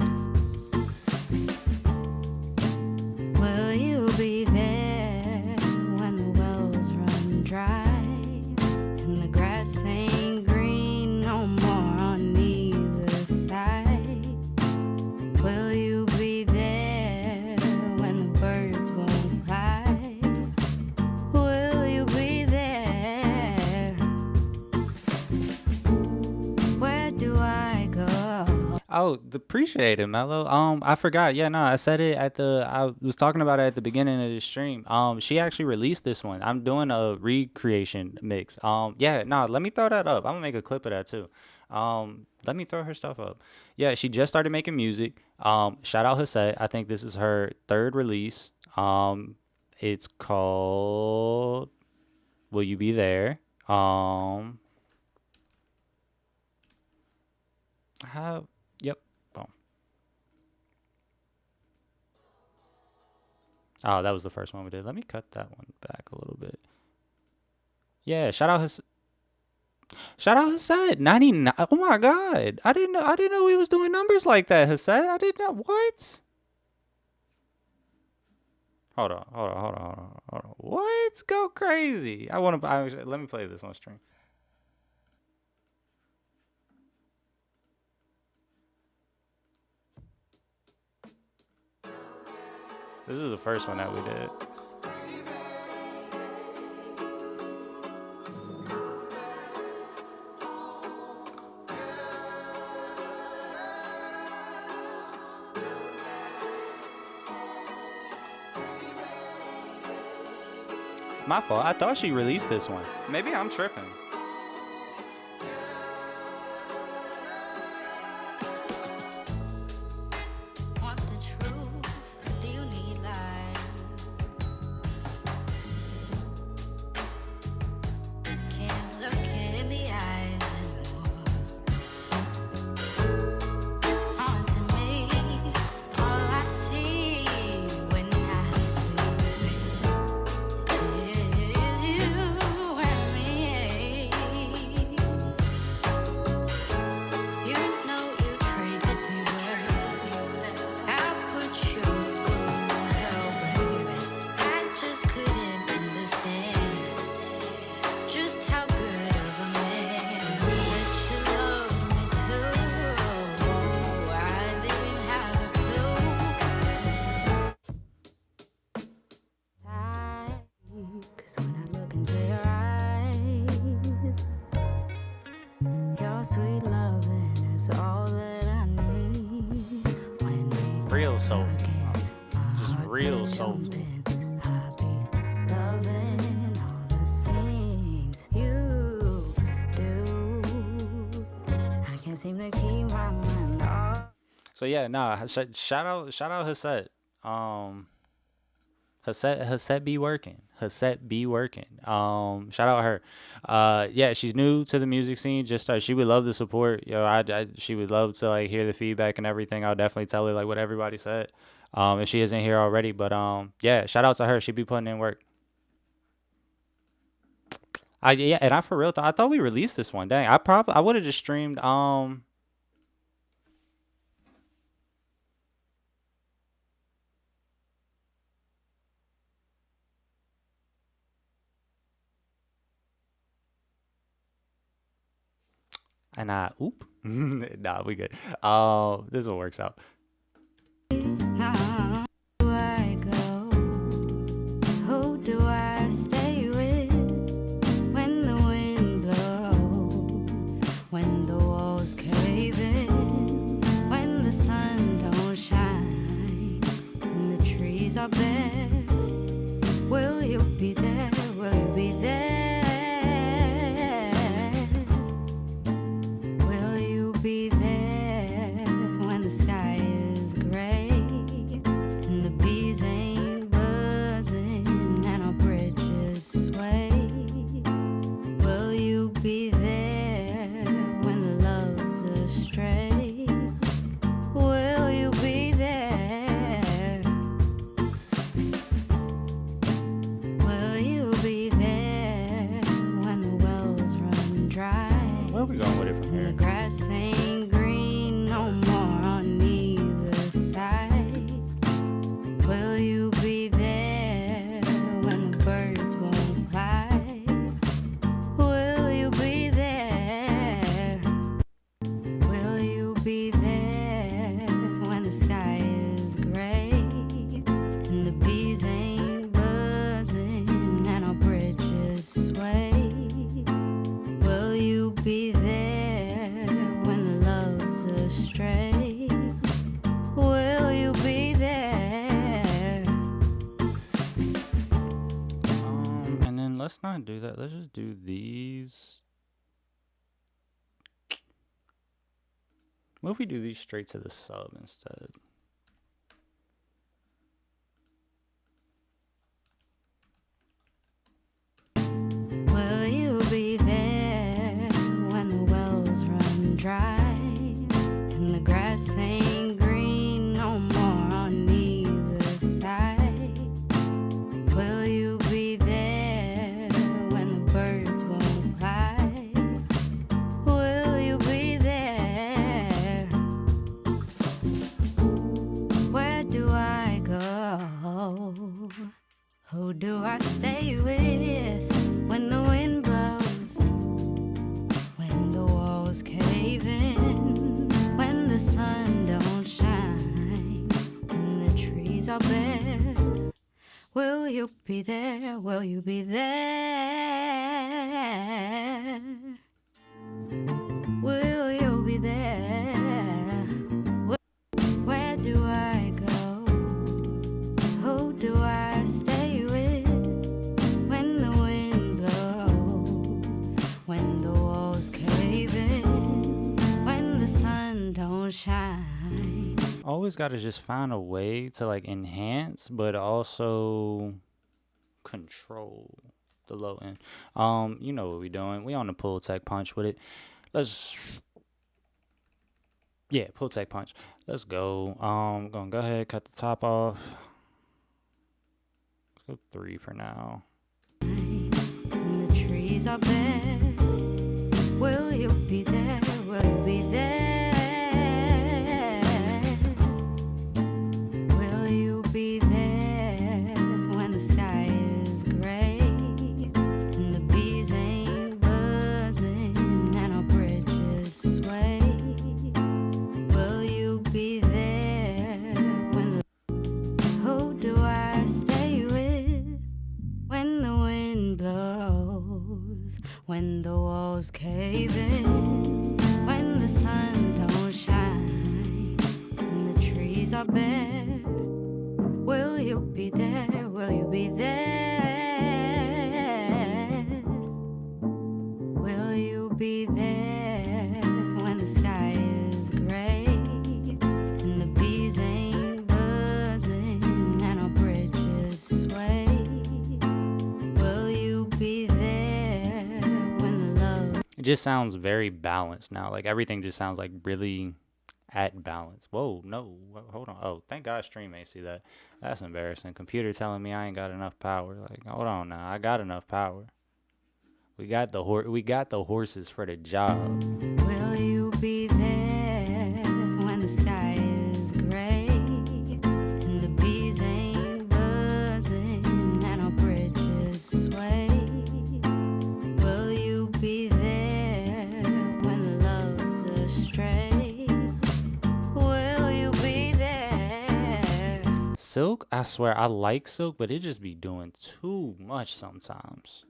Will you be there when the wells run dry and the grass ain't green no more on either Oh, appreciate it, Mello. I forgot. Yeah, no, I said it at I was talking about it at the beginning of the stream. She actually released this one. I'm doing a recreation mix. Yeah, no, let me throw that up. I'm gonna make a clip of that too. Let me throw her stuff up. Yeah, she just started making music. Shout out Hasset. I think this is her third release. It's called "Will You Be There?" I have. Yep. Boom. Oh, that was the first one we did. Let me cut that one back a little bit. Yeah, shout out Hasset. 99. Oh my god. I didn't know he was doing numbers like that, Hasset. I didn't know what? Hold on. What? Go crazy. Let me play this on stream. This is the first one that we did. My fault. I thought she released this one. Maybe I'm tripping. Want the truth, or do you need lies? Can't look in the eyes anymore. Haunting me, all I see when I sleep is you and me. You know you treated me well. I put you through hell, baby. I just couldn't understand just how good of a man that you loved me too. I didn't have a clue. 'Cause when I look into your eyes, your sweet loving is all that I need. When we Real soulful. again, my Just heart's real a soulful. jumping. I be loving all the things you do. I can't seem to keep my mind off. So yeah, nah. Shout out Hasset. Hasset be working. Hasset be working. Shout out her. Yeah, she's new to the music scene. Just started. She would love the support. She would love to like hear the feedback and everything. I'll definitely tell her like what everybody said. If she isn't here already, but yeah, shout out to her. She be putting in work. Yeah, and I for real I thought we released this one. Dang, I would have just streamed and nah, we good. This one works out. Do I go? Who do I stay with when the wind blows? When the walls cave in? When the sun don't shine? And the trees are bare? Will you be there? Will you be there? Will you be there when the sky is gray and the bees ain't buzzing and our bridges sway? Will you be there when the love's astray? Will you be there? Will you Let's not do that. Let's just do these. What if we do these straight to the sub instead? Will you be there when the wells run dry and the grass ain't green no more on either side? Will you be there when the birds won't fly? Will you be there? Where do I go? Who do I stay with when the wind blows? When the walls cave in? When the sun don't shine and the trees are bare? Will you be there? Will you be there? Will you be there? Where do I go? Who do I stay with when the wind blows? When the walls cave in? When the sun don't shine? Always got to just find a way to like enhance, but also control the low end. You know what we doing. We on the pull tech punch with it. Yeah, pull tech punch. Let's go. Gonna go ahead, cut the top off. Let's go 3 for now. And the trees are bare. Will you be there? Will you be there? Will you be there when the sky is gray and the bees ain't buzzing and our bridges sway? Will you be there when who do I stay with when the wind blows? When the walls cave in? When the sun don't shine and the trees are bare? Will you be there? Will you be there? Will you be there when the sky is gray and the bees ain't buzzing and our bridges sway? Will you be there when the love? It just sounds very balanced now. Like everything just sounds like really at balance. Whoa, no, hold on. Oh, thank God stream ain't see that. That's embarrassing. Computer telling me I ain't got enough power. Like, hold on now, I got enough power. We got the horses for the job. Will you be there when the sky is gray and the bees ain't buzzing and our bridges sway? Will you be there when the love's astray? Will you be there? Silk, I swear I like Silk, but it just be doing too much sometimes.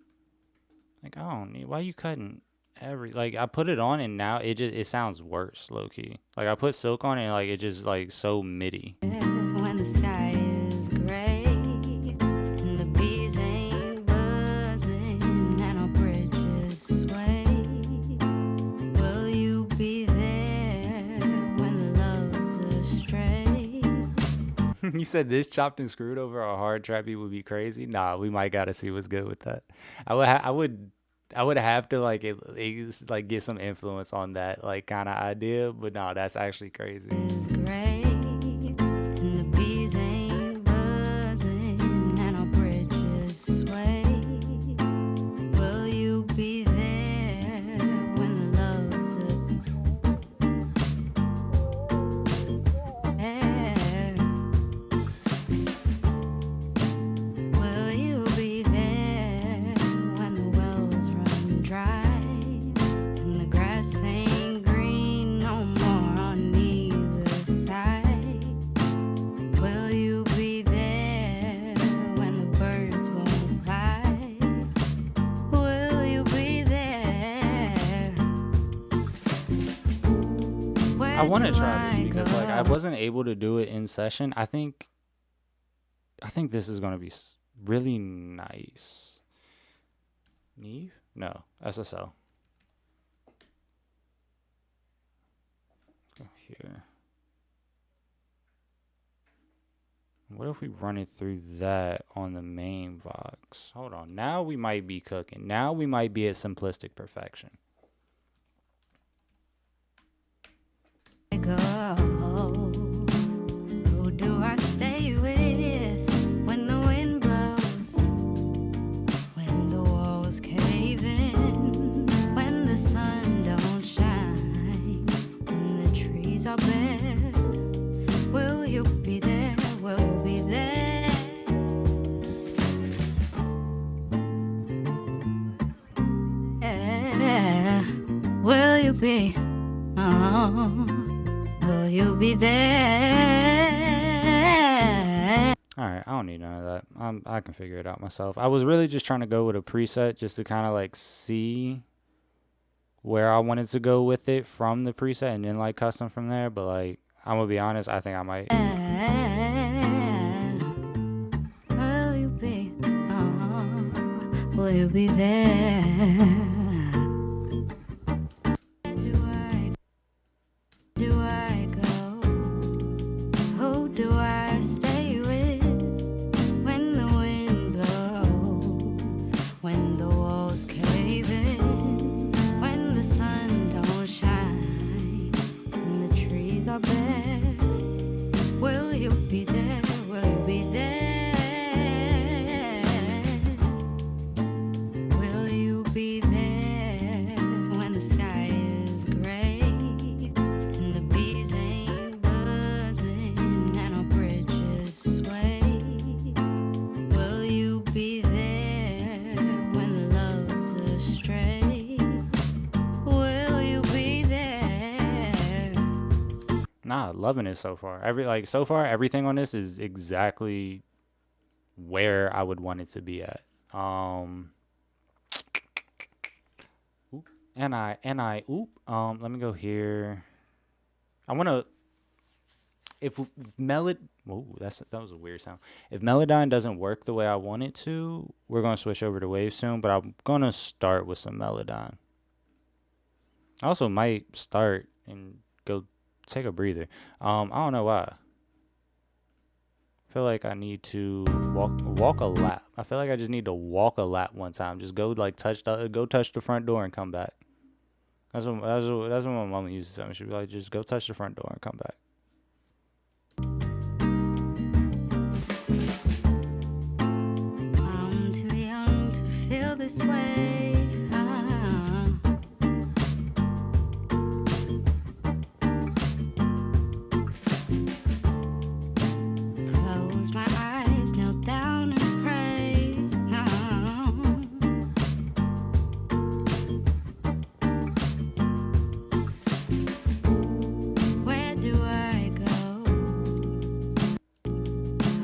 Like, I don't need, why you cutting like I put it on and now it sounds worse, low key. Like I put Silk on and like it just like so MIDI. When the sky is gray and the bees ain't buzzing and our bridges sway? Will you be there when the love's astray? You said this chopped and screwed over a hard trap beat would be crazy. Nah, we might gotta see what's good with that. I would have to like like get some influence on that like kind of idea, but no, that's actually crazy. Is gray and the bees ain't buzzing and our bridges sway? Will you be there when the love's there? Will you be there when the wells run dry and the grass ain't green no more on either side? Will you be there when the birds won't fly? Will you be there? I want to try this because like I wasn't able to do it in session. I think this is gonna be really nice. Neve? No, SSL. Let's go here. What if we run it through that on the main Vox? Hold on. Now we might be cooking. Now we might be at simplistic perfection. Go. Who do I stay with when the wind blows? When the walls cave in? When the sun don't shine? And the trees are bare? Will you be there? Will you be there? Will you be? Oh, will you be there? Alright, I don't need none of that. I can figure it out myself. I was really just trying to go with a preset just to kind of like see where I wanted to go with it from the preset and then like custom from there. But like, I'm gonna be honest, I think I might. Will you be? Oh, will you be there? Do I go? Who do I stay with when the wind blows? When the walls cave in? When the sun don't shine and the trees are bare? Will you be there? Will you be there? Will you be there when the sky is gray? Nah, loving it so far. So far everything on this is exactly where I would want it to be at. Let me go here. I want to, if that was a weird sound. If Melodyne doesn't work the way I want it to, we're going to switch over to Wave soon, but I'm going to start with some Melodyne. I also might start and go take a breather. I don't know why. I feel like I need to walk a lap. I feel like I just need to walk a lap one time. Just go like touch the front door and come back. That's what my mama used to tell me. She'd be like, just go touch the front door and come back. I'm too young to feel this way. Close my eyes, kneel down and pray. Where do I go?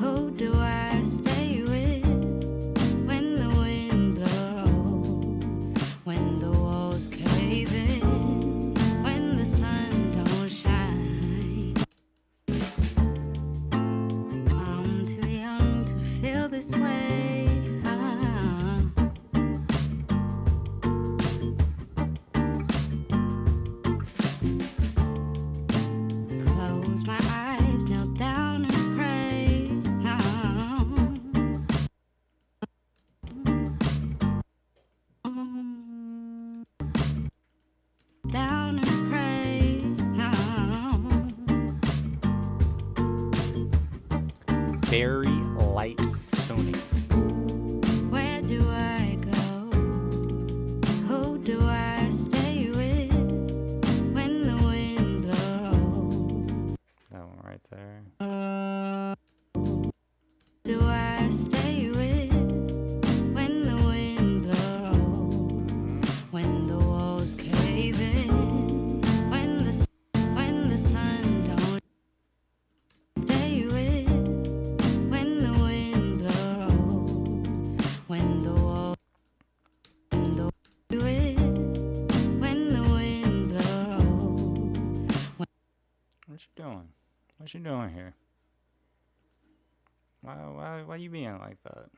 Who do I stay with when the wind blows? When the walls cave in? When the sun don't shine? I'm too young to feel this way. Close my eyes, kneel down and pray. Down and pray. Very light tuning. Where do I go? Who do I stay with when the wind blows? That one right there. Do I stay with when the wind blows? When the walls cave in? When the sun don't stay with when the wind blows? When the walls when the wind blows? What you doing? What you doing here? Why you being like that?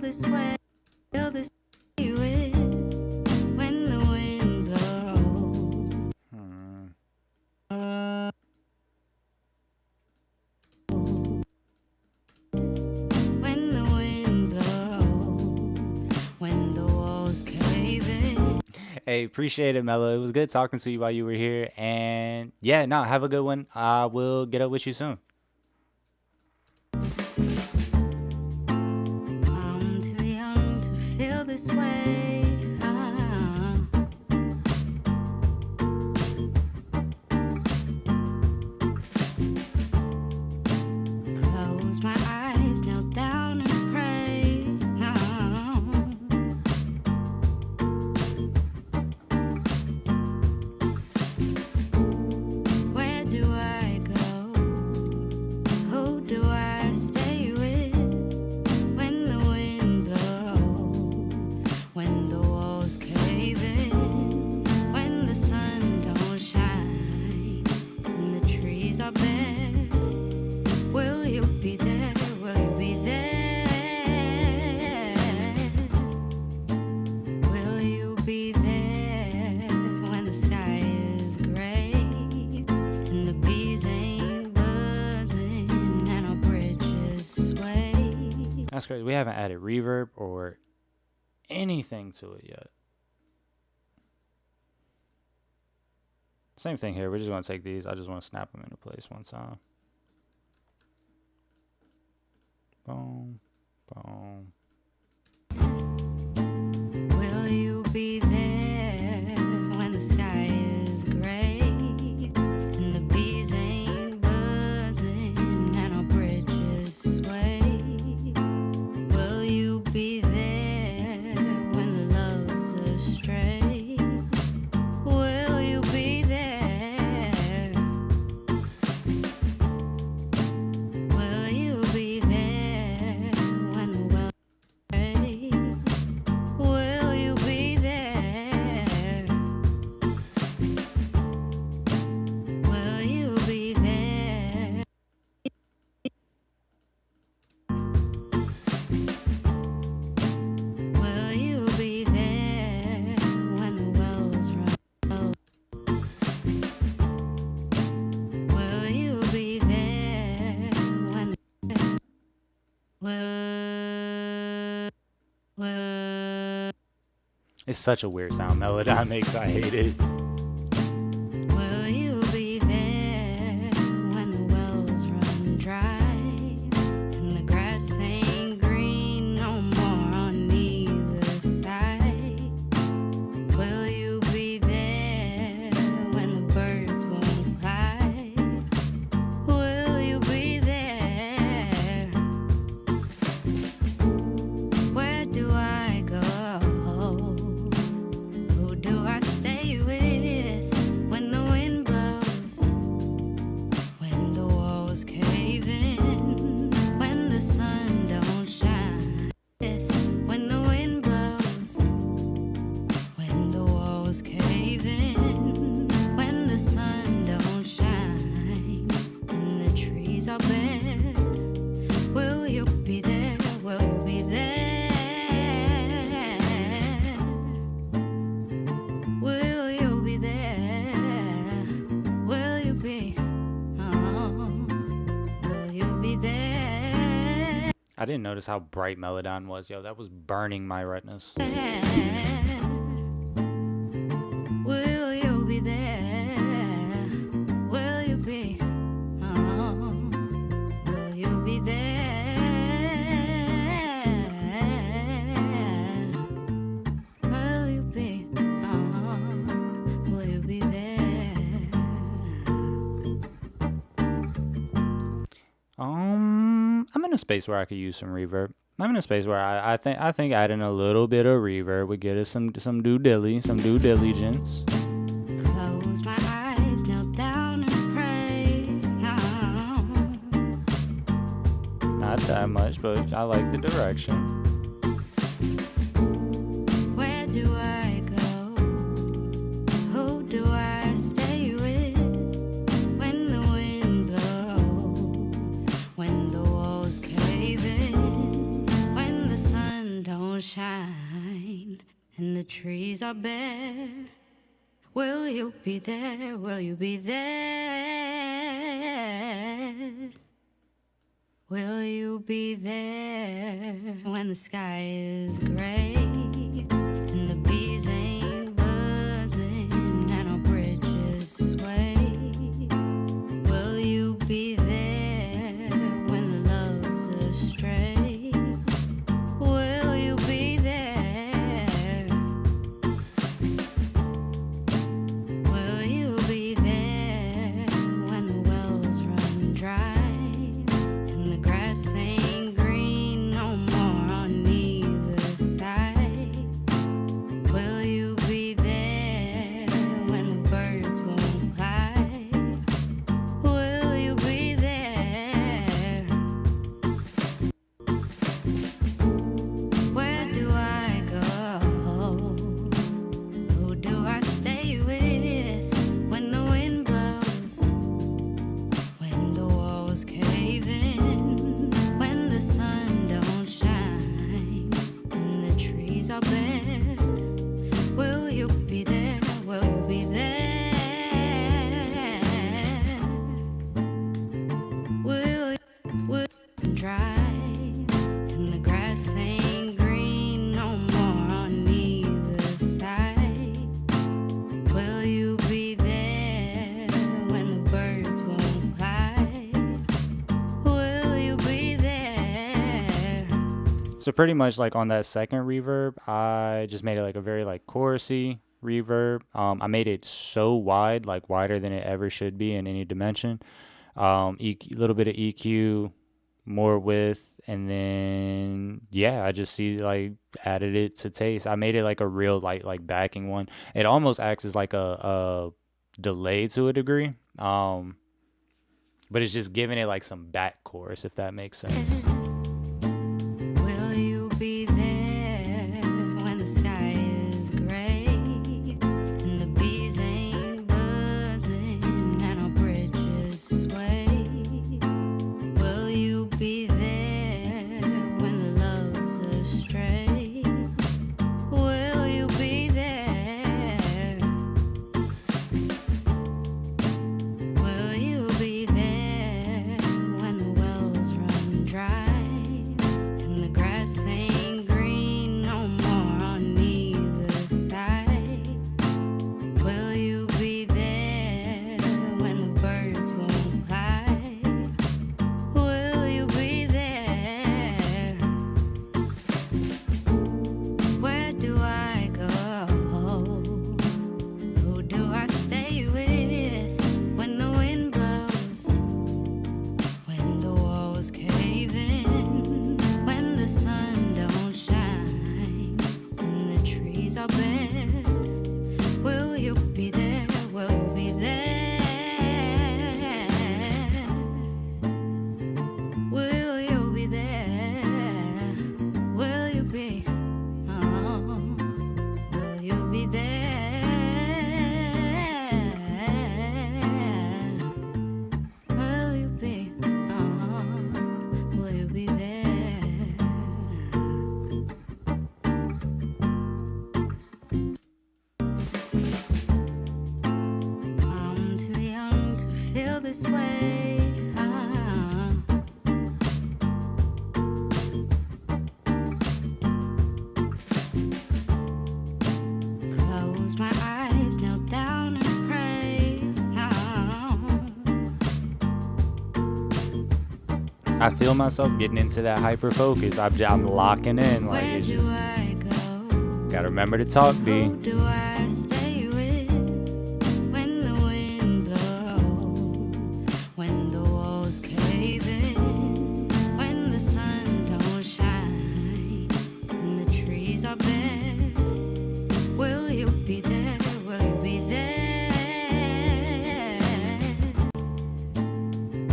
this way, feel this way when the wind blows. When the wind blows, when the walls cave in. Hey, appreciate it, Mello. It was good talking to you while you were here. And yeah, no, have a good one. I will get up with you soon. I'm too young to feel this way. Close my eyes, kneel down and pray. Where do I go? Who do I stay with when the wind blows? When the walls cave in, when the sun don't shine and the trees are bare, will you be there? Will you be there? Will you be there when the sky is gray and the bees ain't buzzing and our bridges sway? That's crazy. We haven't added reverb or anything to it yet. Same thing here. We're just going to take these. I just want to snap them into place one time. Boom, boom. Will you be there when the sky is gray and the bees ain't buzzing and our bridges sway? Will you be there when the love's astray? Will you be there? Will you be there when the well pray? Will you be there? Will you be there? Will you be there when the wells run low? Will you be there when will It's such a weird sound Melodon makes. I hate it. will you be there when the wells run dry and the grass ain't green no more on either side? Will you be there when the birds won't fly? Will you be there? Where do I go? Who do I stay with when the wind blows? When the walls cave in, when the sun don't shine. When the wind blows, when the walls cave in, when the sun don't shine and the trees are bare, will you be there? Will you be there? Will you be there? Will you be? Will you be there? I didn't notice how bright Melodon was. Yo, that was burning my retinas. Will you be there? Will you be? Will you be there? Will you be? Will you be there? I'm in a space where I could use some reverb. I'm in a space where I think adding a little bit of reverb would get us some due diligence. Close my eyes, kneel down and pray. Not that much, but I like the direction. Where do I go? Who do I stay with when the wind blows? When the walls cave in, when the sun trees are bare. Will you be there? Will you be there? Will you be there when the sky is gray and the bees ain't buzzing and our bridges sway? Will you be there when the love's astray? Will you be there? Will you be there when the wells run dry? The grass ain't green no more on either side. Will you be there when the birds won't fly? Will you be there? Where do I go? Who do I stay with when the wind blows? When the walls cave in, when the sun don't shine and the trees are bare? Will you be there? Will you be there? Will you dry and the grass ain't green no more on either side? Will you be there when the birds won't fly? Will you be there? So pretty much like on that second reverb, I just made it like a very like chorusy reverb. I made it so wide, like wider than it ever should be in any dimension. Little bit of EQ, more width, and then yeah, I just added it to taste. I made it like a real light like backing one. It almost acts as like a delay to a degree. But it's just giving it like some back chorus, if that makes sense. Will you be there when the sky is gray and the bees ain't buzzing and our bridges sway? Will you be there when the love's astray? Will you be there? Will you be there when the wells run dry and the grass ain't green no more on either side? Will you be there when the birds won't fly? Will you be there? Where do I go? Who do I stay with when the wind blows? When the walls cave in, when the sun don't shine and the trees are bare? Will you be there? Will you be there? Will you be there? Will you be? Oh, will you be there? Will you be? Oh, will you be there? I'm too young to feel this way. Close my eyes, kneel down and pray. I feel myself getting into that hyper focus. I'm locking in. Like Where it's do just I go? gotta remember to talk, B. Who do I stay with when the wind blows? When the walls cave in, when the sun don't shine and the trees are bare? Will you be there? Will you be there?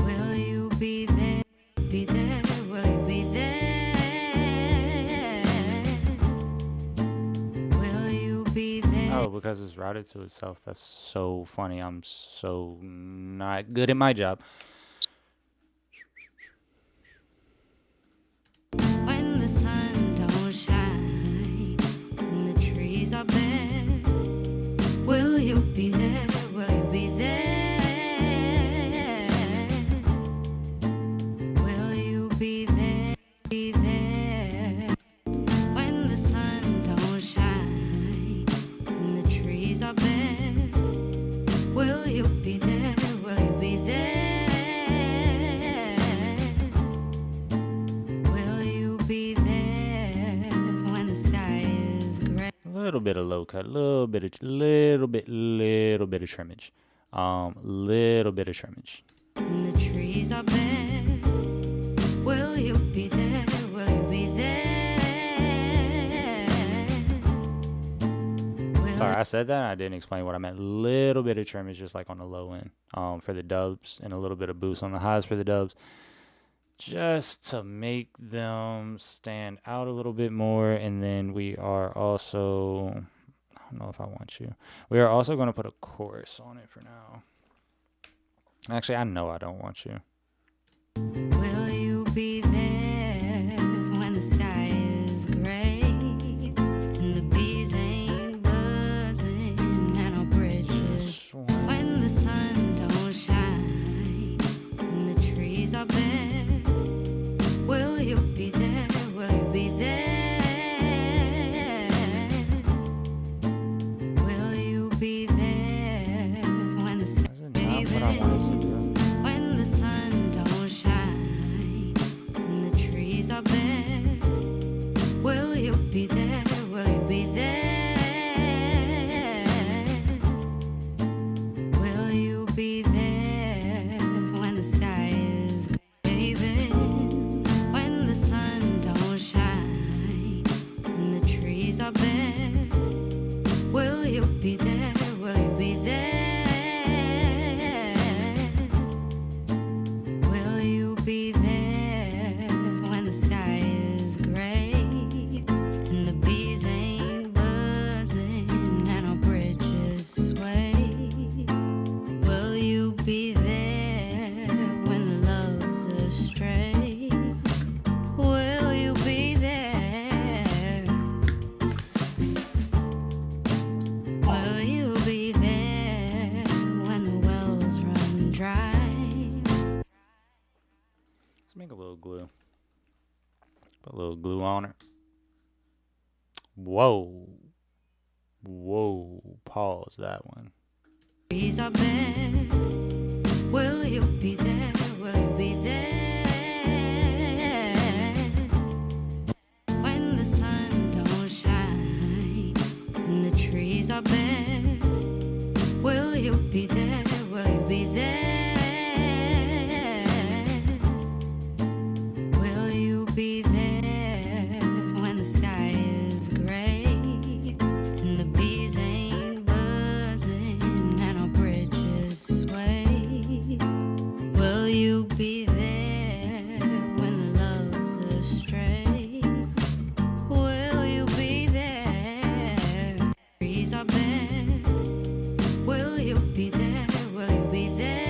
Will you be there? Be there? Will you be there? Will you be there? Oh, because it's routed to itself. That's so funny. I'm so not good at my job. When the sun don't shine and the trees are little bit of low cut, little bit of trimmage. Little bit of trimmage. And the trees are bare. Will you be there? Will you be there? Sorry, I said that and I didn't explain what I meant. Little bit of trimmage, just like on the low end, for the dubs, and a little bit of boost on the highs for the dubs, just to make them stand out a little bit more. And then we are also, I don't know if I want you. We are also going to put a chorus on it for now. Actually, I know I don't want you. Will you be there when the sky is gray and the bees ain't buzzing and our bridges when the sun don't shine and the trees are bare? Will you be there? Will you be there? Will you be there when the sky That's not what I wanted to do. when the sun don't shine and the trees are bare? Will you be there? Will you be there? Will you be there when the sky is graving? When the sun don't shine and the trees are bare? Will you be there? Will you be there? Will you be there when the sky is gray and the bees ain't buzzing and our bridges sway? Will you be there when the love's astray? Will you be there? Will you be there when the wells run dry? Let's make a little glue. Put a little glue on it. Whoa. Pause that one. Trees are bare. Will you be there? Will you be there? When the sun don't shine and the trees are bare? Will you be there? Will you be there? Will you be there when the sky is gray and the bees ain't buzzing and our bridges sway? Will you be there when the love's astray? Will you be there? Trees are bare. Will you be there? Will you be there?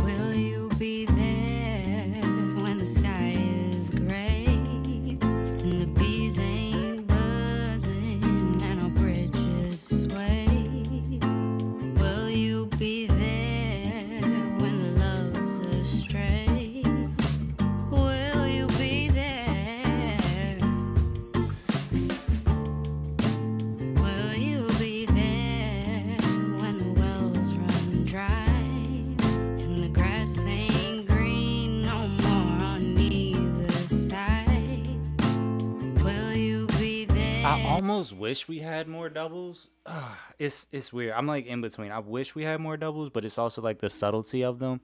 Will you be there when the sky is gray and the bees ain't buzzing and our bridges sway? Will you be there when the love's astray? Will you be there? Will you be there when the wells run dry and the grass ain't green no more on either side? Will you be there? I almost wish we had more doubles. It's weird. I'm like in between. I wish we had more doubles, but it's also like the subtlety of them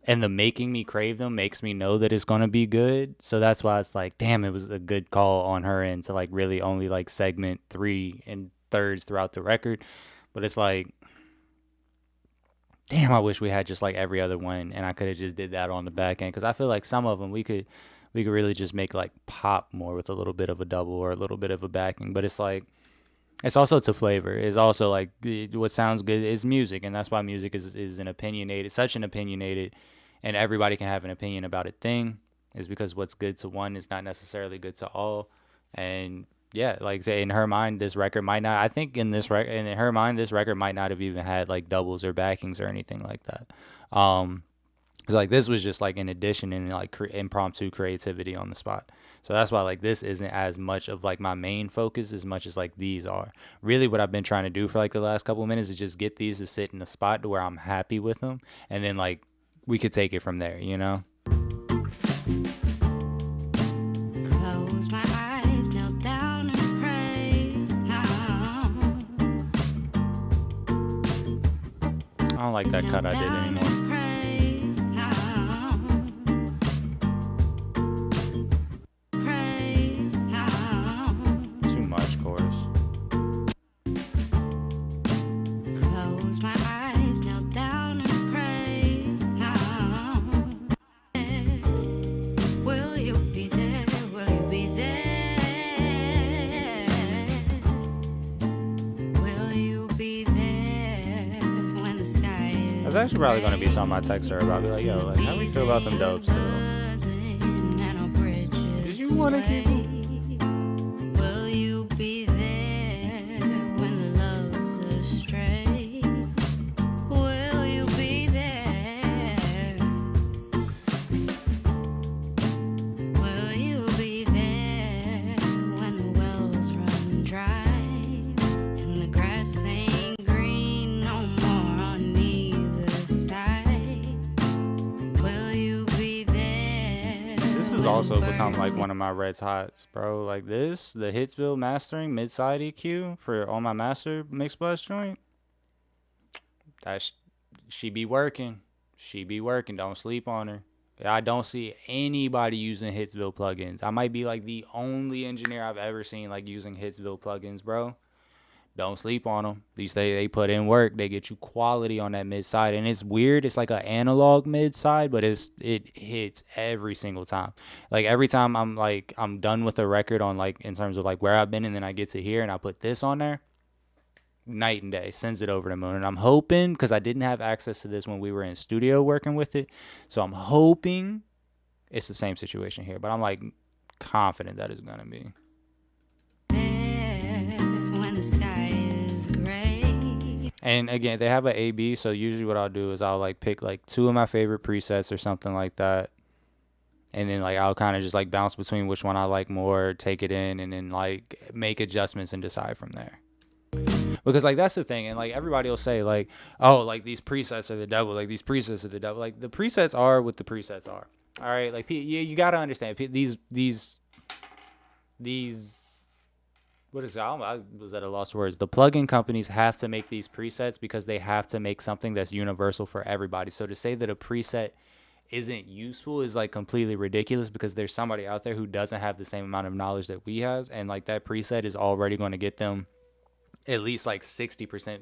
and the making me crave them makes me know that it's gonna be good. So that's why it's like, damn, it was a good call on her end to like really only like segment 3 and thirds throughout the record. But it's like, damn, I wish we had just like every other one and I could have just did that on the back end, because I feel like some of them we could really just make like pop more with a little bit of a double or a little bit of a backing. But it's like, it's also to flavor. It's also like what sounds good is music, and that's why music is an opinionated, such an opinionated, and everybody can have an opinion about it thing, is because what's good to one is not necessarily good to all. And yeah, like say in her mind, this record might not. I think in her mind, this record might not have even had like doubles or backings or anything like that. Cause like this was just like an addition and like impromptu creativity on the spot. So that's why like this isn't as much of like my main focus as much as like these are. Really what I've been trying to do for like the last couple of minutes is just get these to sit in a spot to where I'm happy with them, and then like we could take it from there, you know? Close Close my eyes, kneel down and pray. I don't like that cut I did anymore. Too much chorus. Close my eyes, kneel down and pray. Will you be there? Will you be there? Will you be there when the sky is That's actually probably going to be something I text her about. Be like, yo, like, how do you feel about them dopes still? Did you want to keep them? Will you be there when the love's astray? Will you be there? Will you be there when the wells run dry and the grass ain't green no more on either side? Will you be there? This has also become like one of my Red's Hots, bro. Like this, the Hitsville mastering mid-side EQ for all my master mix bus joint. She be working. She be working. Don't sleep on her. I don't see anybody using Hitsville plugins. I might be like the only engineer I've ever seen like using Hitsville plugins, bro. Don't sleep on them. These they put in work. They get you quality on that mid side, and it's weird. It's like an analog mid side, but it hits every single time. Like every time I'm done with a record on like in terms of like where I've been, and then I get to here and I put this on there. Night and day, sends it over the moon. And I'm hoping, because I didn't have access to this when we were in studio working with it, so I'm hoping it's the same situation here. But I'm like confident that it's gonna be. The sky is gray. And again, they have an A/B, so usually what I'll do is I'll like pick like 2 of my favorite presets or something like that, and then like I'll kind of just like bounce between which one I like more, take it in, and then like make adjustments and decide from there. Because like that's the thing, and like everybody will say like, oh, like these presets are the devil, like these presets are the devil. Like the presets are what the presets are. All right, like you gotta understand these what is it? I was at a loss for words. The plugin companies have to make these presets because they have to make something that's universal for everybody. So to say that a preset isn't useful is like completely ridiculous, because there's somebody out there who doesn't have the same amount of knowledge that we have, and like that preset is already going to get them at least like 60%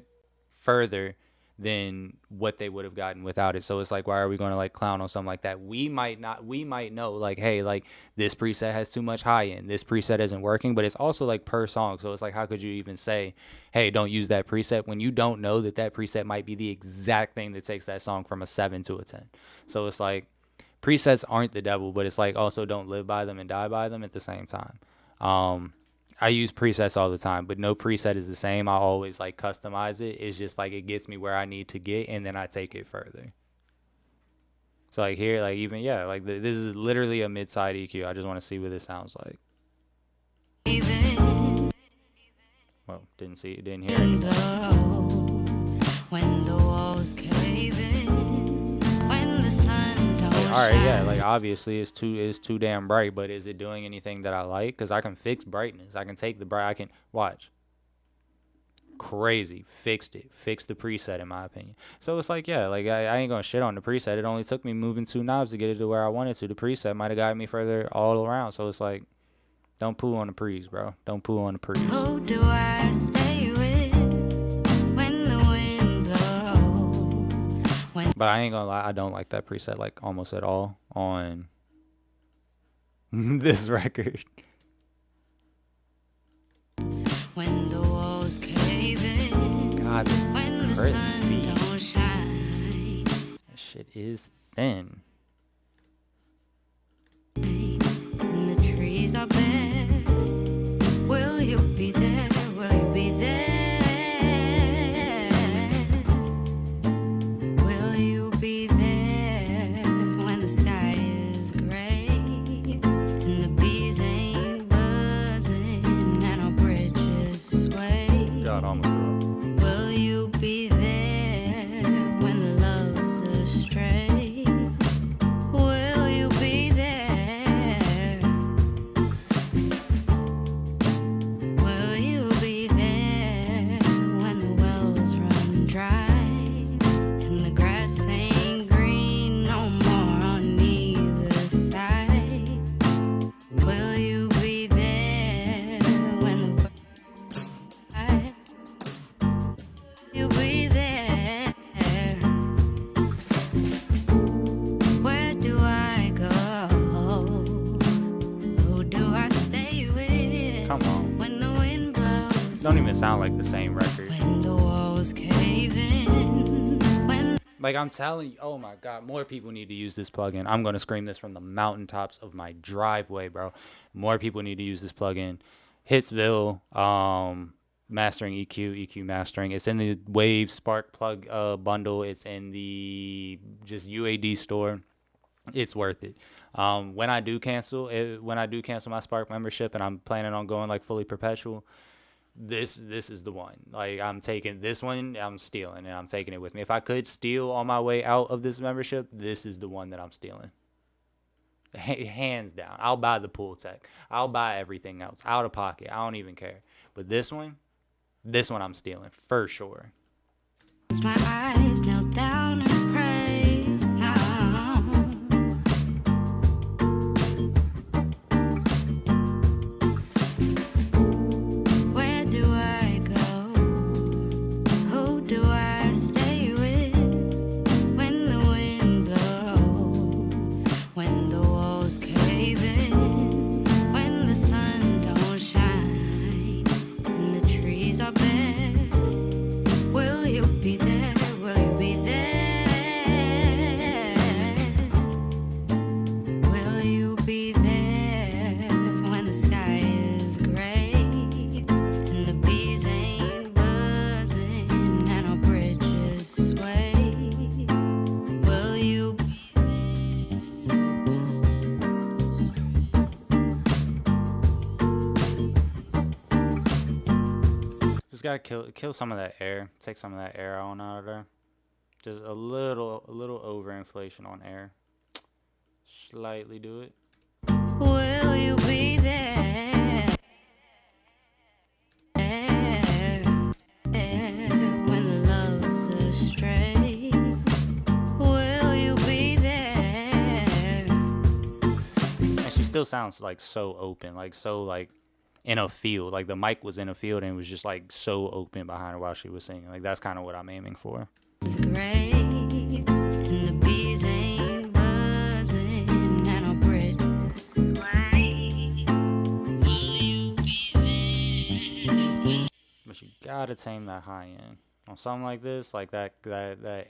further than what they would have gotten without it. So it's like, why are we going to like clown on something like that? We might know like, hey, like this preset has too much high end, this preset isn't working, but it's also like per song. So it's like, how could you even say, hey, don't use that preset, when you don't know that that preset might be the exact thing that takes that song from a 7 to a 10. So it's like presets aren't the devil, but it's like also don't live by them and die by them at the same time. I use presets all the time, but no preset is the same. I always like customize it. It's just like it gets me where I need to get, and then I take it further. So like here, like even, yeah, like this is literally a mid-side EQ. I just want to see what this sounds like. Well, didn't see it, didn't hear it. When the walls cave in, when the sun don't all right, shine. yeah, like obviously it's too damn bright, but is it doing anything that I like? Because I can fix brightness. I can take the bright. I can watch. Crazy, fixed the preset in my opinion. So it's like, yeah, like I ain't gonna shit on the preset. It only took me moving 2 knobs to get it to where I wanted to. The preset might have got me further all around. So it's like, don't poo on the pre's, bro. Don't poo on the pre's. Who do I stay with when the wind blows? But I ain't gonna lie, I don't like that preset like almost at all on this record. When the walls cave in, God, when the sun don't shine. That shit is thin. And the trees are bare. Will you be there? Will you be there? Will you be there when the sky is gray and the bees ain't buzzing and our bridges sway? God, almost threw up. Will you be there when the love's astray? Will you be there? don't even sound like the same record. When the walls cave in, when Like I'm telling you, oh my God, more people need to use this plugin. I'm gonna scream this from the mountaintops of my driveway, bro. More people need to use this plugin. Hitsville, mastering EQ mastering. It's in the Wave Spark plug bundle. It's in the just UAD store. It's worth it. When I do cancel my Spark membership and I'm planning on going like fully perpetual, this is the one. Like I'm taking this one, I'm stealing, and I'm taking it with me. If I could steal on my way out of this membership, this is the one that I'm stealing. Hands down. I'll buy the pool tech. I'll buy everything else out of pocket. I don't even care. But this one I'm stealing for sure. close my eyes, knelt down and prayed. Where do I go? Who do I stay with? When the wind blows, when the walls cave in, when the sun don't shine and the trees are bare, will you be there? Will you be there? Will you be there when the sky is gray and the bees ain't buzzing and our bridges sway? Will you be there when the leaves are straight? Just gotta kill some of that air. Take some of that air on out of there. Just a little overinflation on air. Slightly do it. Will you be there? When the love's astray? Will you be there? And she still sounds like so open, like so like in a field. Like the mic was in a field and it was just like so open behind her while she was singing. Like that's kind of what I'm aiming for. It's gray and the bees ain't buzzing and our bridge sway. Will you be there? But you gotta tame that high end on something like this. Like that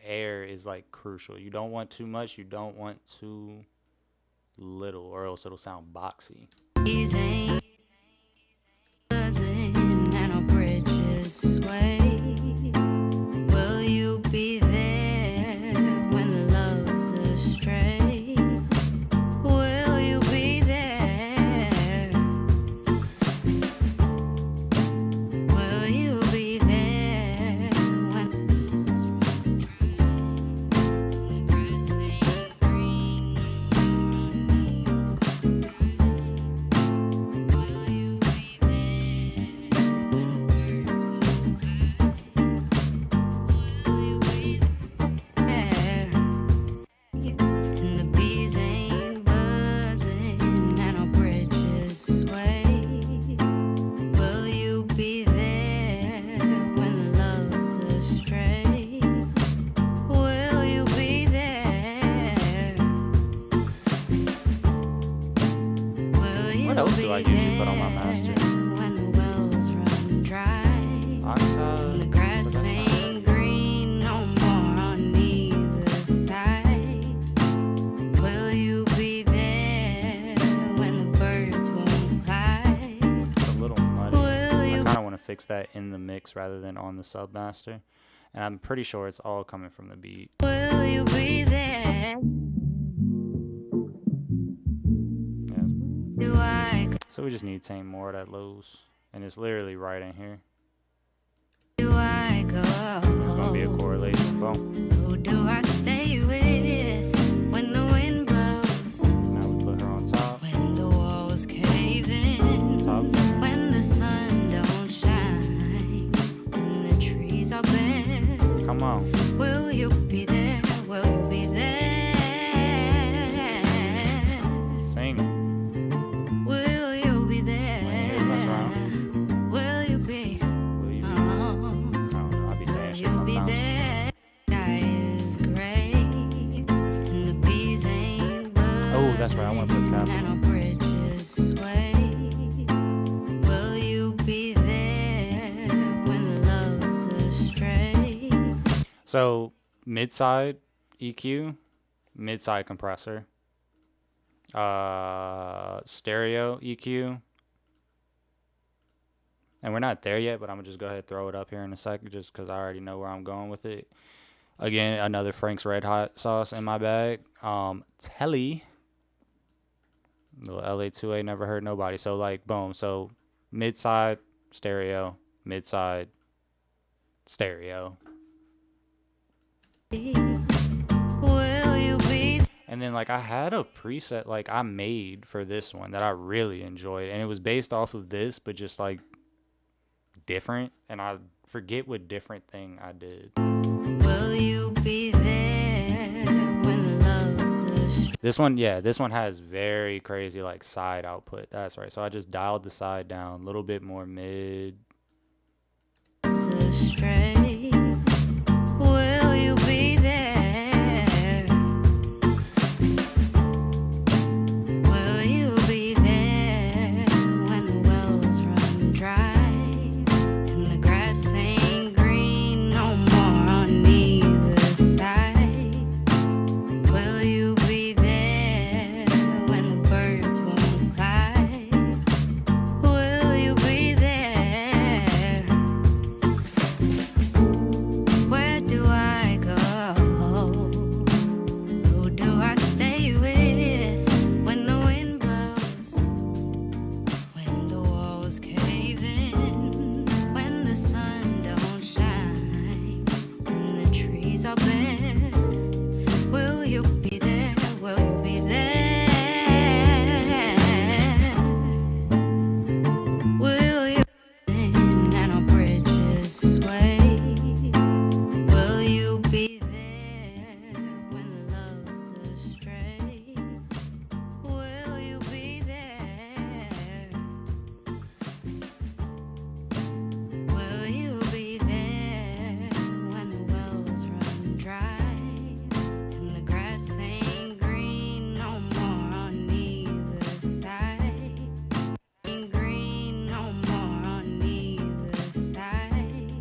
air is like crucial. You don't want too much. You don't want too little, or else it'll sound boxy. Bees ain't buzzing and our bridges sway. Will you be there when the love's astray? Will you be there? Will you be there when the hills run dry and the grass ain't green no more on either side? Will you be there when the birds will fly? Will you be there? And the bees ain't buzzing and our bridges sway. Will you be there when the love's astray? Will you be there? Will you What else do I be usually put on my master? there when the wells run dry? Oxide. The grass ain't green no more on either side. Will you be there when the birds won't fly? It's a little muddy. Will I you kind of want to fix that in the mix rather than on the submaster. And I'm pretty sure it's all coming from the beat. Will you be there? Yeah. Do I go? So we just need to tame more of that lows. And it's literally right in here. Do I go? There's going to be a correlation. Boom. Who do I stay with when the wind blows? Now we put her on top. When the walls cave in? Top 10. When the sun don't shine and the trees are bare? Come on. Will you be there? Will you be there? Sing it. Will you be there? That's right. Will you be? Will you be? I Oh, don't know. I'll be saying will shit you be sometimes. there? Sky is gray and the bees ain't buzzing. Oh, that's right. I want to put And capital. our bridges sway. Will you be there So mid-side EQ, mid-side compressor, stereo EQ. And we're not there yet, but I'm going to just go ahead and throw it up here in a second just because I already know where I'm going with it. Again, another Frank's Red Hot sauce in my bag. Telly. Little LA2A, never heard nobody. So, like, boom. So, mid-side, stereo, mid-side, stereo. Will you be? And then, like, I had a preset, like, I made for this one that I really enjoyed. And it was based off of this, but just, like, different. And I forget what different thing I did. Will you be there when love's astray? This one, yeah, this one has very crazy, like, side output. That's right. So I just dialed the side down a little bit more mid. Astray. Will you be there? Will you be there when the wells run dry and the grass ain't green no more on either side? Will you be there when the birds won't fly? Will you be there? Where do I go? Who do I stay with when the wind blows? When the walls cave in? When the sun don't shine? When the trees are bare? Will you be there? Will you be there? Will you sing and our bridges sway? Will you be there when love's astray? Will you be there? Will you be there when the wells run dry and the grass ain't green no more on either side? Ain't green no more on either side.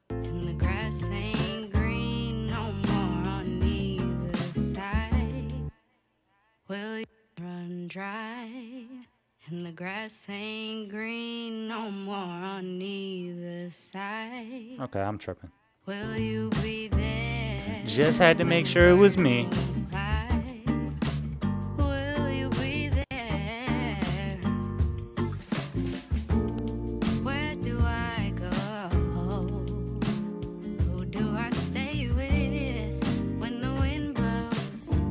And the grass ain't green no more on either side. Will you run dry? And the grass ain't green no more on either side. Okay, I'm tripping. Will you be there? Just had to make sure it was me. Will you be there? Where do I go? Who do I stay with when the wind blows?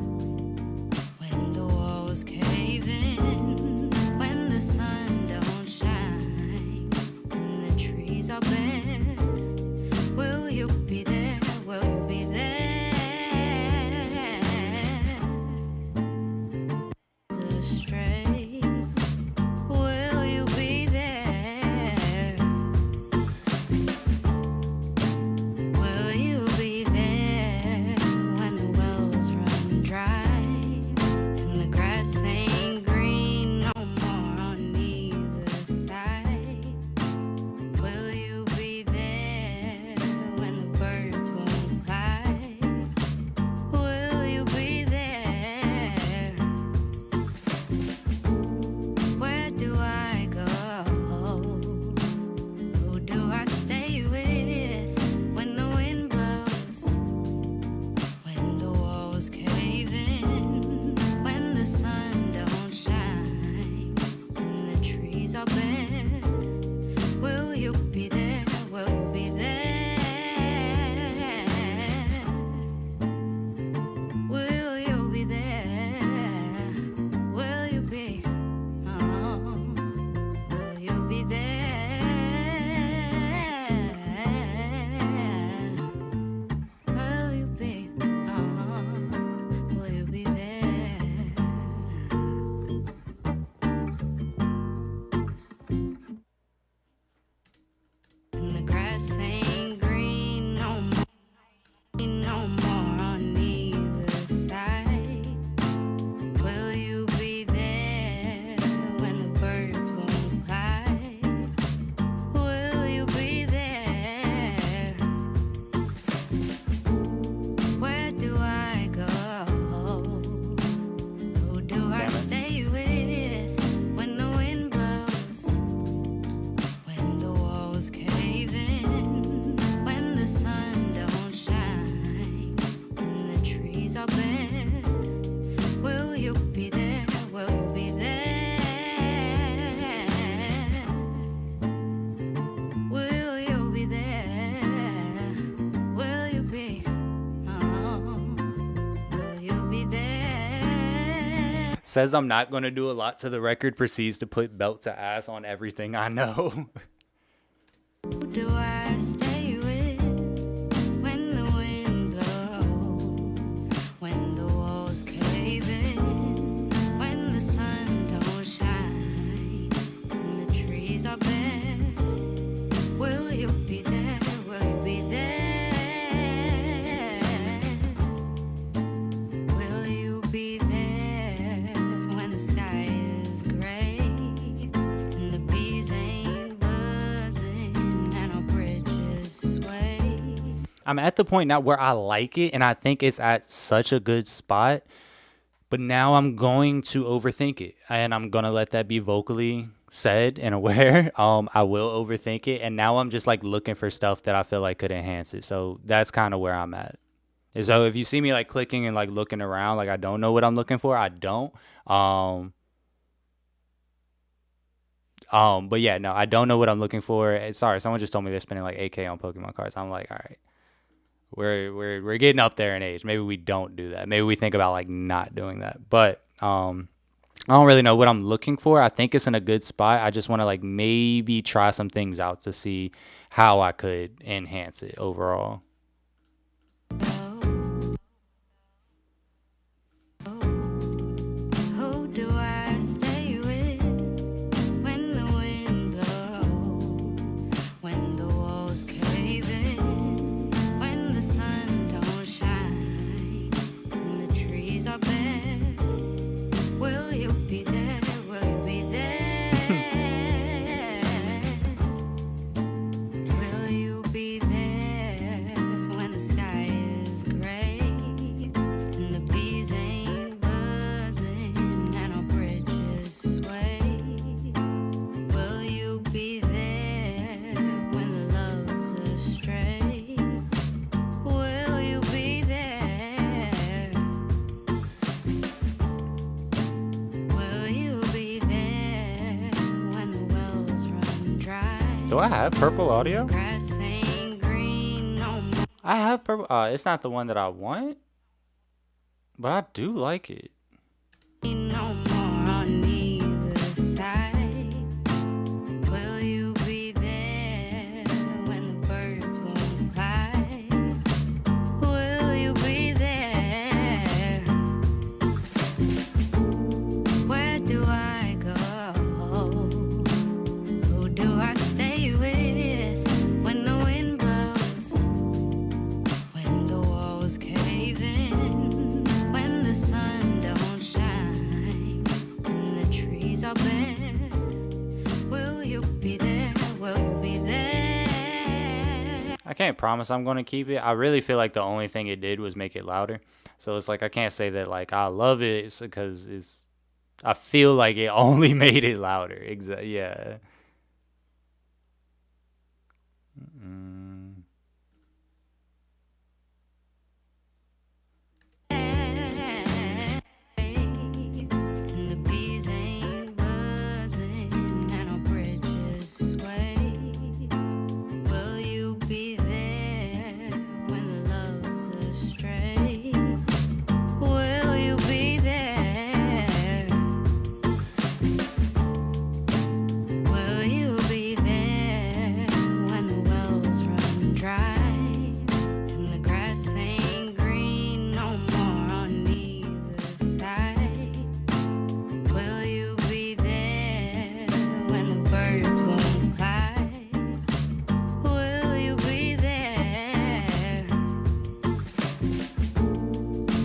When the walls cave in? When the sun don't shine? And the trees are bare? Will you be there? Will you be there? trees are bare. Will you be there? Will you be there? Will you be there? Will you be? Oh, will you be there? Says I'm not gonna do a lot to the record, proceeds to put belt to ass on everything I know. Who do I stay with when the wind blows? When the walls cave in? When the sun don't shine and the trees are bare? Will you be there? Will you be there? Will you be there when the sky is gray and the bees ain't buzzing and our bridges sway? I'm at the point now where I like it and I think it's at such a good spot, but now I'm going to overthink it and I'm gonna let that be vocally said and aware. I will overthink it, and now I'm just like looking for stuff that I feel like could enhance it. So that's kind of where I'm at. And so if you see me like clicking and like looking around, like I don't know what I'm looking for, I don't. But yeah, no, I don't know what I'm looking for. Sorry, someone just told me they're spending like 8K on Pokemon cards. I'm like, all right, we're getting up there in age. Maybe we don't do that. Maybe we think about like not doing that. But I don't really know what I'm looking for. I think it's in a good spot. I just want to like maybe try some things out to see how I could enhance it overall. Who do I stay with when the wind blows? When the walls cave in? When the sun don't shine and the trees are bare? Will you be there? Will you be there? Will you be there when the sky is gray and the bees ain't buzzing and our bridges sway? Will you be there when the love's astray? Will you be there? Will you be there when the wells run dry? Do I have purple audio? Grass ain't green no more. I have purple. It's not the one that I want, but I do like it. No more on either side. Will you be there when the birds won't fly? Will you be there? Where do I go? Who do I stay with when the wind blows? When the walls cave in? When the sun don't shine and the trees are bare? Will you be there? Will you be there? I can't promise I'm going to keep it. I really feel like the only thing it did was make it louder. So it's like I can't say that like I love it because it's I feel like it only made it louder. Exactly. Yeah. And the bees ain't buzzing and our bridges sway. Will you be there when the love's astray? Will you be there? Will you be there when the wells run dry and the grass ain't green no more on either side? Will you be there when the birds won't fly? Will you be there?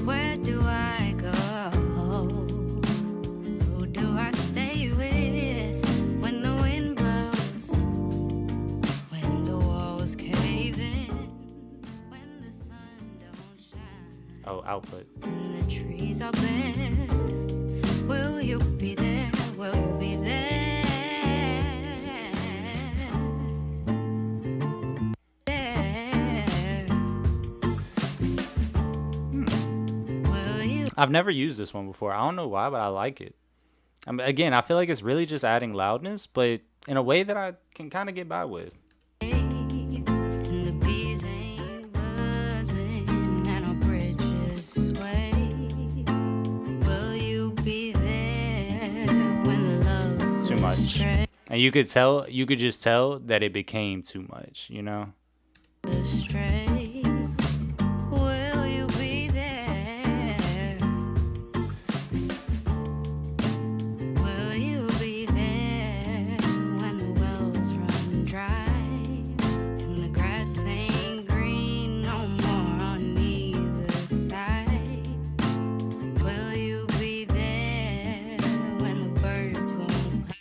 Where do I go? Who do I stay with when the wind blows? When the walls cave in? When the sun don't shine Oh, output. and the trees are bare? Will you be there? Will you be there? There. I've never used this one before. I don't know why, but I like it. I mean, again, I feel like it's really just adding loudness, but in a way that I can kind of get by with. And the bees ain't buzzing and our bridges sway. Will you be there when the love's Too much. astray? And you could just tell that it became too much, you know? Astray. Will you be there? Will you be there when the wells run dry and the grass ain't green no more on either side? Will you be there when the birds won't fly?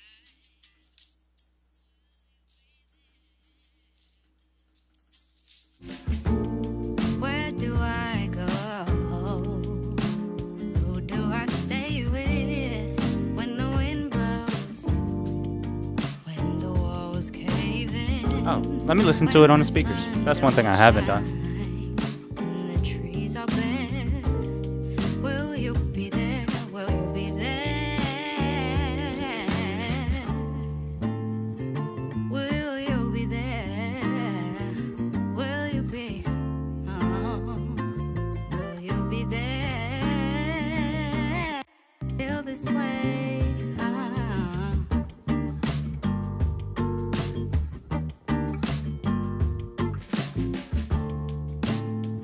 Where do I go? Who do I stay with when the wind blows? When the walls cave in? Oh, let me listen to it on the speakers. That's one thing I haven't done. And the trees are bare. Will you be there? Will you be there? Will you be there? Will you be? Oh, will you be there? Feel this way.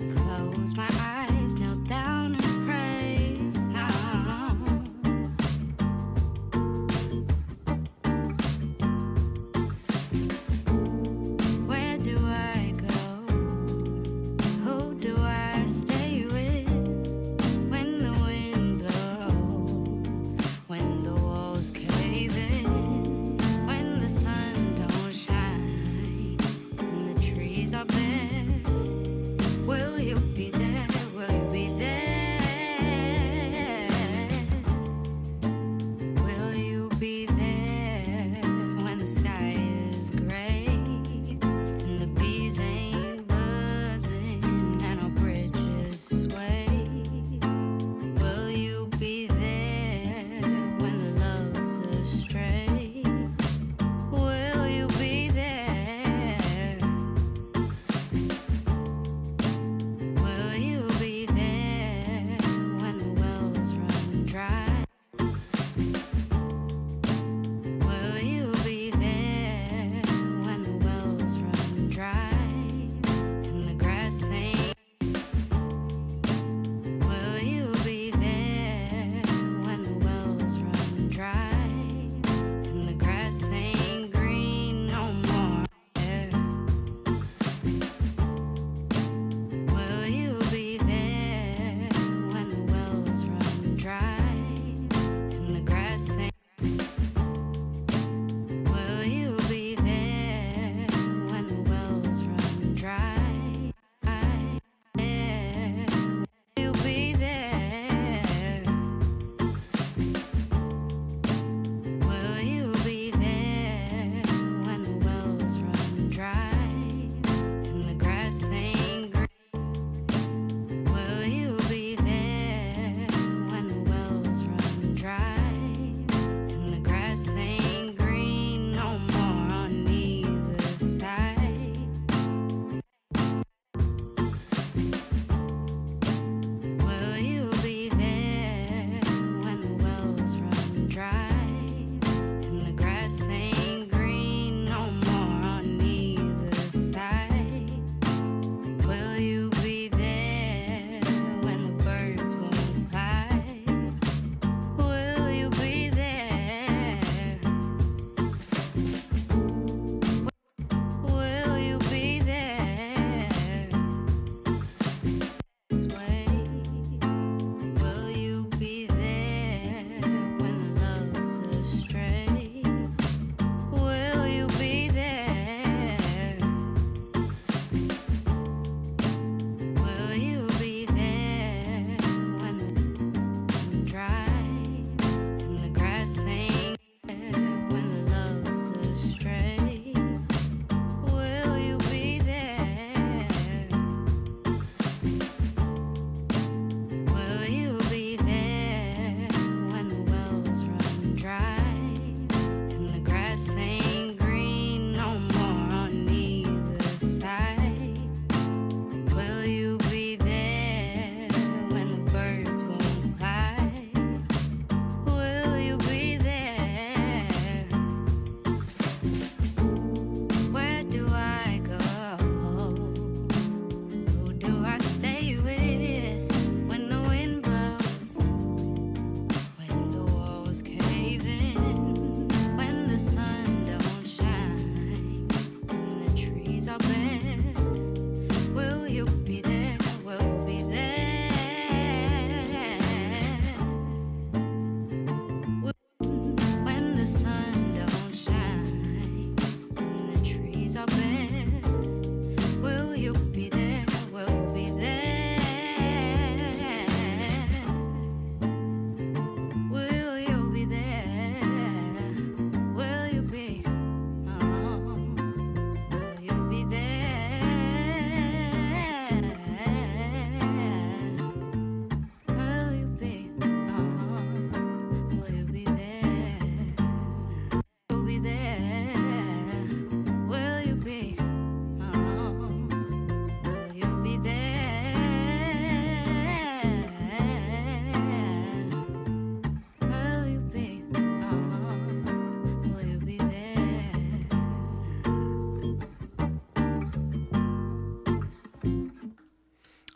Close my eyes, kneel down and pray. Where do I go? Who do I stay with when the wind blows? When the walls cave in? When the sun don't shine and the trees are bare? Will you be there?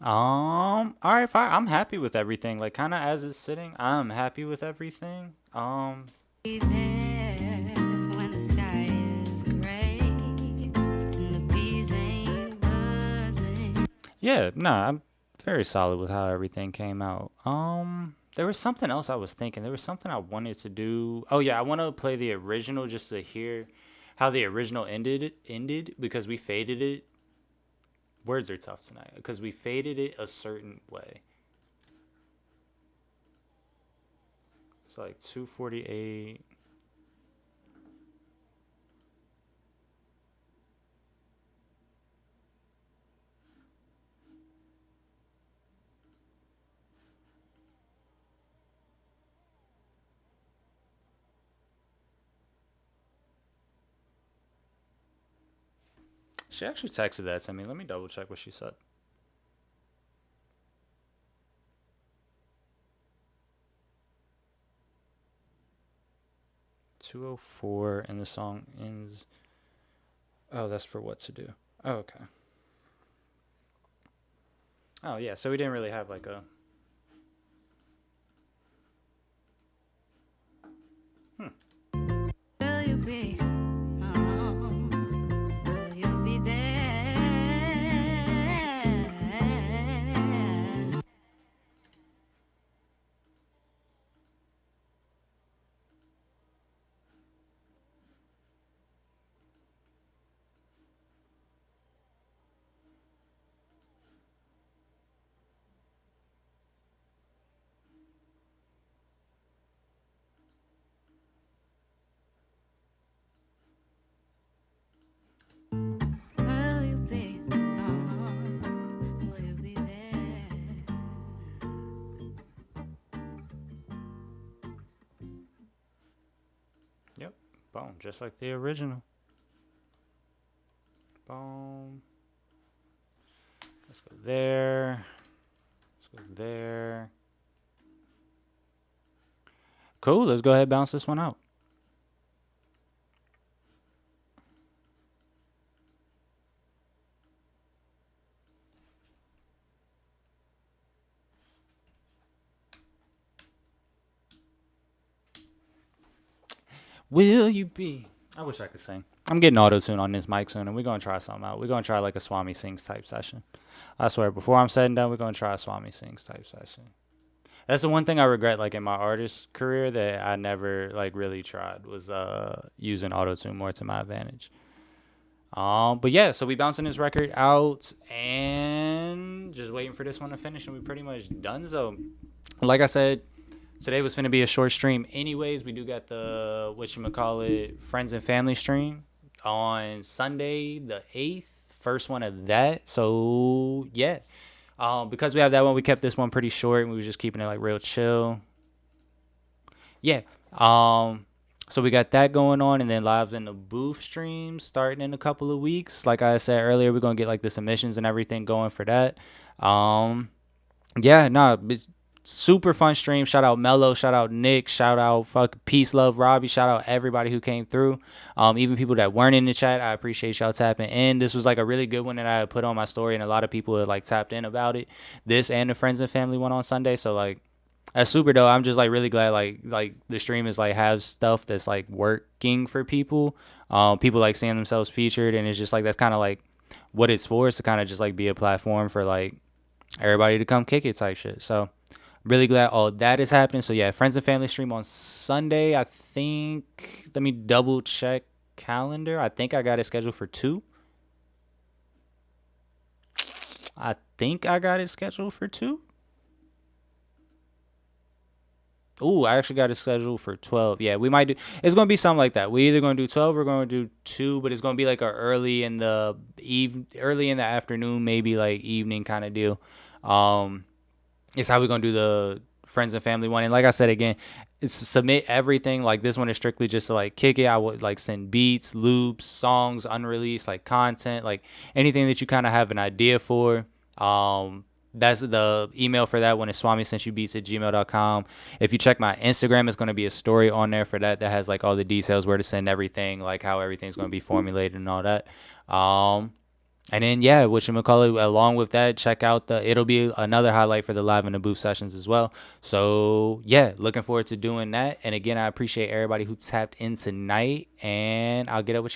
All right, fine. I'm happy with everything. Like, kind of as it's sitting, I'm happy with everything. Be there when the sky is gray and the bees ain't buzzing. Yeah, no, I'm very solid with how everything came out. There was something else I was thinking. There was something I wanted to do. Oh yeah, I want to play the original just to hear how the original ended because we faded it. Words are tough tonight because we faded it a certain way. It's like 2:48. She actually texted that to me. Let me double check what she said. 2:04 and the song ends. Oh, that's for what to do. Oh, okay. Oh yeah, so we didn't really have like a. Will you be? Will you be there? Will you be? Will you be there? Yep. Boom. Just like the original. Boom. Let's go there. Let's go there. Cool. Let's go ahead and bounce this one out. Will you be? I wish I could sing. I'm getting auto tune on this mic soon, and we're gonna try something out. We're gonna try like a Swami Sings type session. I swear, before I'm setting down, we're gonna try a Swami Sings type session. That's the one thing I regret, like in my artist career, that I never like really tried was using auto tune more to my advantage. But yeah, so we bouncing this record out and just waiting for this one to finish, and we pretty much done. So, like I said, today was finna be a short stream. Anyways, we do got the whatchamacallit friends and family stream on Sunday the 8th. First one of that. So yeah. Because we have that one, we kept this one pretty short and we was just keeping it like real chill. Yeah. So we got that going on, and then live in the booth stream starting in a couple of weeks. Like I said earlier, we're gonna get like the submissions and everything going for that. Yeah, no, it's super fun stream. Shout out Mello, shout out Nick, shout out fuck Peace Love Robbie, shout out everybody who came through. Even people that weren't in the chat, I appreciate y'all tapping in. This was like a really good one that I put on my story, and a lot of people had like tapped in about it. This and the friends and family one on Sunday, so like that's super dope. I'm just like really glad like the stream is like have stuff that's like working for people. People like seeing themselves featured, and it's just like that's kind of like what it's for, is to kind of just like be a platform for like everybody to come kick it type shit. So really glad all that is happening. So yeah, friends and family stream on Sunday. I think, let me double check calendar. I think I got it scheduled for 2. I think I got it scheduled for 2. Ooh, I actually got it scheduled for 12. Yeah, we might do. It's gonna be something like that. We either gonna do 12 or gonna do 2, but it's gonna be like a early in the afternoon, maybe like evening kind of deal. It's how we're gonna do the friends and family one. And like I said again, it's submit everything. Like this one is strictly just to like kick it. I would like send beats, loops, songs, unreleased, like content, like anything that you kind of have an idea for. That's the email for that one is swamisentsyoubeats@gmail.com. If you check my Instagram, it's going to be a story on there for that has like all the details, where to send everything, like how everything's going to be formulated and all that. And then, yeah, whatchamacallit, along with that, check out it'll be another highlight for the live in the booth sessions as well. So, yeah, looking forward to doing that. And again, I appreciate everybody who tapped in tonight, and I'll get up with y'all.